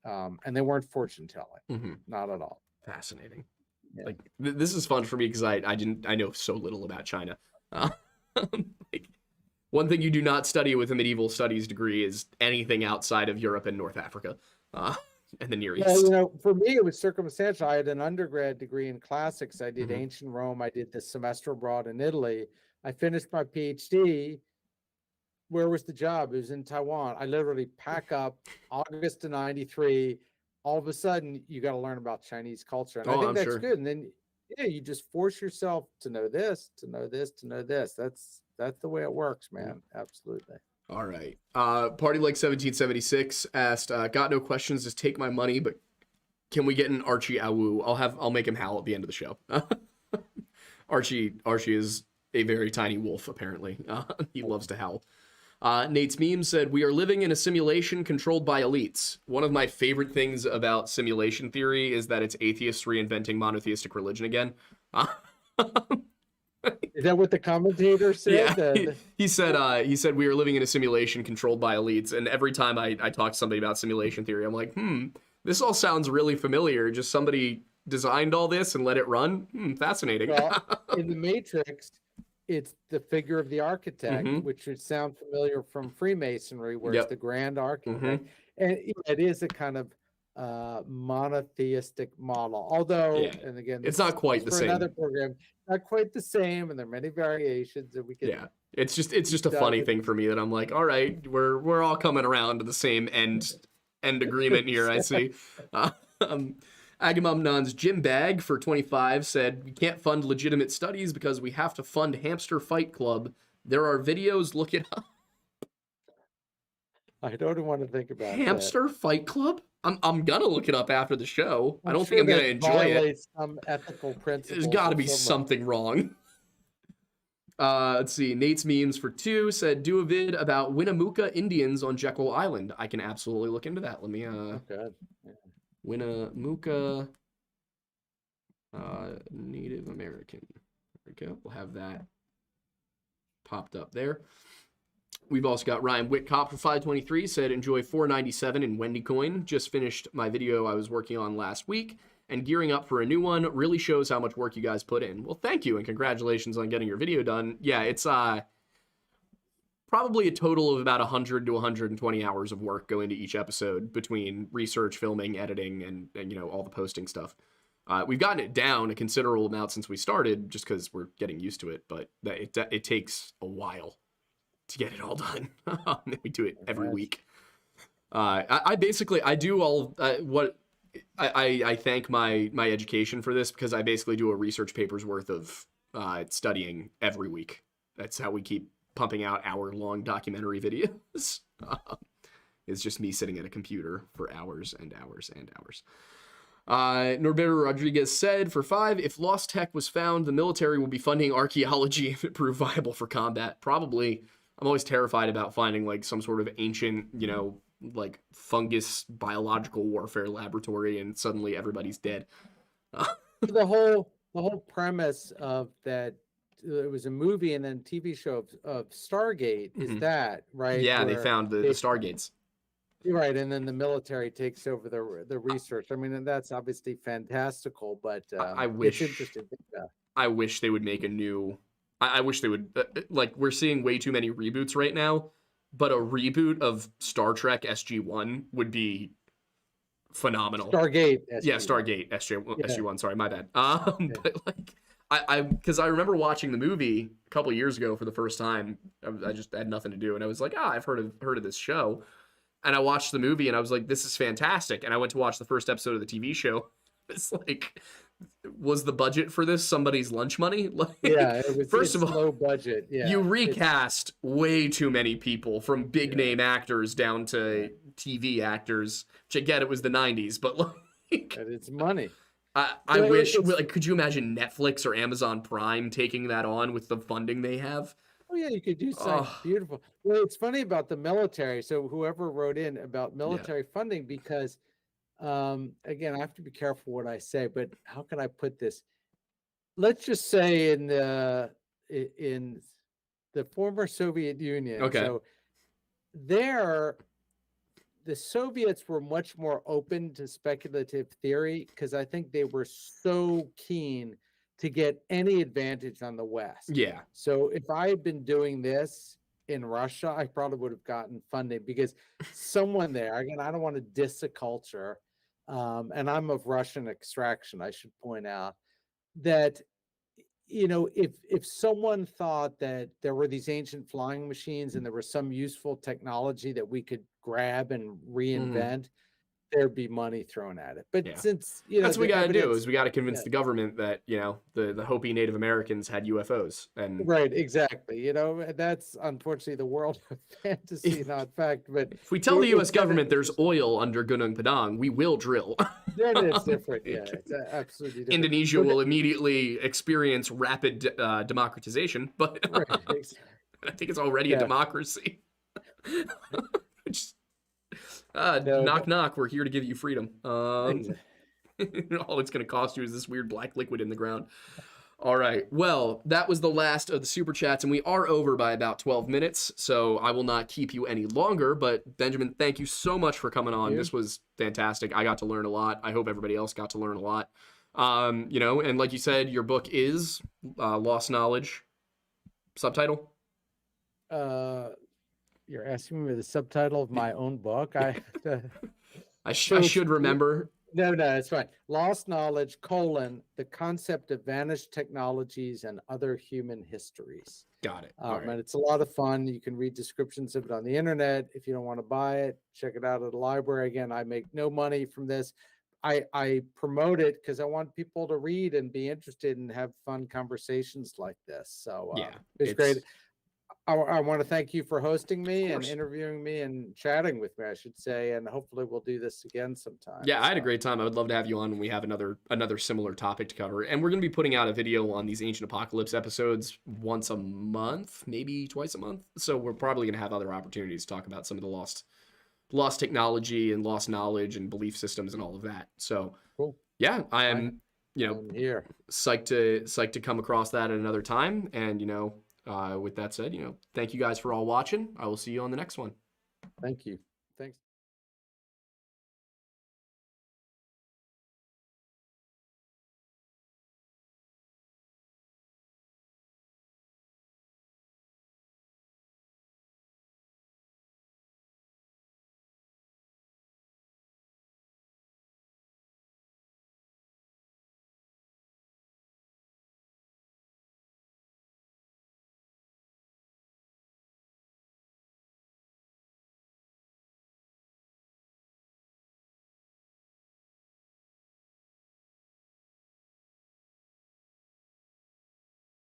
and they weren't fortune telling, not at all. Fascinating. Like this is fun for me because I know so little about China. Like, one thing you do not study with a medieval studies degree is anything outside of Europe and North Africa and the Near East. Well, for me, it was circumstantial. I had an undergrad degree in classics. I did ancient Rome. I did the semester abroad in Italy. I finished my PhD. Where was the job? It was in Taiwan. I literally pack up August of '93. All of a sudden, you got to learn about Chinese culture. And I think that's good. And then, you just force yourself to know this, to know this, to know this. That's that's the way it works, man. Absolutely. All right. Party like 1776 asked, got no questions, just take my money, but can we get an Archie Awu? I'll make him howl at the end of the show. Archie is a very tiny wolf, apparently. He loves to howl. Nate's meme said, we are living in a simulation controlled by elites. One of my favorite things about simulation theory is that it's atheists reinventing monotheistic religion again. Is that what the commentator said? Yeah, he said we are living in a simulation controlled by elites, and every time I talk to somebody about simulation theory, I'm like, this all sounds really familiar. Just somebody designed all this and let it run. Fascinating. Well, in the Matrix, it's the figure of the architect, which would sound familiar from Freemasonry, where it's the grand architect. And it is a kind of monotheistic model. Although, and again, it's not quite the same. Another program, not quite the same, and there are many variations, and we can. Yeah, it's just a funny thing for me that I'm like, all right, we're all coming around to the same end agreement here. I see. Agamemnon's Jim Bag for 25 said, we can't fund legitimate studies because we have to fund Hamster Fight Club. There are videos, look it up. I don't want to think about Hamster Fight Club? I'm gonna look it up after the show. I don't think I'm gonna enjoy it. Some ethical principles. There's got to be something wrong. Let's see. Nate's memes for 2 said, do a vid about Winnemucca Indians on Jekyll Island. I can absolutely look into that. Let me Winnemucca Native American. There we go. We'll have that popped up there. We've also got Ryan Whitcop for 523 said, enjoy 497 in Wendy Coin. Just finished my video I was working on last week and gearing up for a new one. Really shows how much work you guys put in. Well, thank you and congratulations on getting your video done. Yeah, it's probably a total of about 100 to 120 hours of work go into each episode between research, filming, editing, and you know, all the posting stuff. We've gotten it down a considerable amount since we started just because we're getting used to it, but it takes a while to get it all done. We do it every week. I do all what I thank my education for this, because I basically do a research paper's worth of studying every week. That's how we keep pumping out hour-long documentary videos. It's just me sitting at a computer for hours and hours and hours. Norberto Rodriguez said, for 5, if lost tech was found, the military will be funding archaeology if it proved viable for combat. Probably. I'm always terrified about finding like some sort of ancient, you know, like fungus biological warfare laboratory and suddenly everybody's dead. The whole premise of that, it was a movie and then TV show of Stargate, is that, right? Yeah, they found the Stargates. Right, and then the military takes over the research. I mean, and that's obviously fantastical, but it's interesting. I wish they would make a new... I wish they would... like, we're seeing way too many reboots right now, but a reboot of Star Trek SG-1 would be phenomenal. Stargate SG-1. Yeah, Stargate SG-1. Sorry, my bad. But like, because I remember watching the movie a couple of years ago for the first time. I just had nothing to do, and I was like, I've heard of this show. And I watched the movie, and I was like, this is fantastic. And I went to watch the first episode of the TV show. It's like, was the budget for this somebody's lunch money? Like, yeah, it was. First of all, low budget. Yeah, you recast way too many people, from big name actors down to TV actors. Which I get, it was the 90s, but like, it's money. I wish. Like, could you imagine Netflix or Amazon Prime taking that on with the funding they have? Oh yeah, you could do something beautiful. Well, it's funny about the military. So whoever wrote in about military funding, because again, I have to be careful what I say, but how can I put this? Let's just say in the former Soviet Union. Okay. So the Soviets were much more open to speculative theory, because I think they were so keen to get any advantage on the West. Yeah. So if I had been doing this in Russia, I probably would have gotten funding, because someone there, again, I don't want to diss a culture, and I'm of Russian extraction, I should point out, that, you know, if someone thought that there were these ancient flying machines and there was some useful technology that we could grab and reinvent, there'd be money thrown at it. But Yeah. since, you know, That's what we the got to do evidence, is we got to convince yeah, the government that, you know, the Hopi Native Americans had UFOs. And right, exactly. You know, and that's unfortunately the world of fantasy, if, not fact. But if we tell the US it's kind of government there's interesting. oil under Gunung Padang, we will drill. Then it's different. Yeah, it's absolutely different. Indonesia But will immediately experience rapid democratization, but right, I think it's already a yeah, democracy. Just, no, knock knock, we're here to give you freedom. exactly. All it's going to cost you is this weird black liquid in the ground. All right. Well, that was the last of the super chats, and we are over by about 12 minutes, so I will not keep you any longer. But Benjamin, thank you so much for coming on. This was fantastic. I got to learn a lot. I hope everybody else got to learn a lot. You know, and like you said, your book is Lost Knowledge. Subtitle? You're asking me the subtitle of my own book. I should remember. No, it's fine. Lost Knowledge, the concept of vanished technologies and other human histories. Got it. All right. And it's a lot of fun. You can read descriptions of it on the internet. If you don't want to buy it, check it out at a library. Again, I make no money from this. I promote it because I want people to read and be interested and have fun conversations like this. So yeah, it's great. I want to thank you for hosting me and interviewing me and chatting with me, I should say, and hopefully we'll do this again sometime. Yeah, I had a great time. I would love to have you on when we have another similar topic to cover. And we're going to be putting out a video on these Ancient Apocalypse episodes once a month, maybe twice a month. So we're probably going to have other opportunities to talk about some of the lost technology and lost knowledge and belief systems and all of that. So cool. Yeah, I am, you know, here psyched to come across that at another time. And, you know, with that said, you know, thank you guys for all watching. I will see you on the next one. Thank you.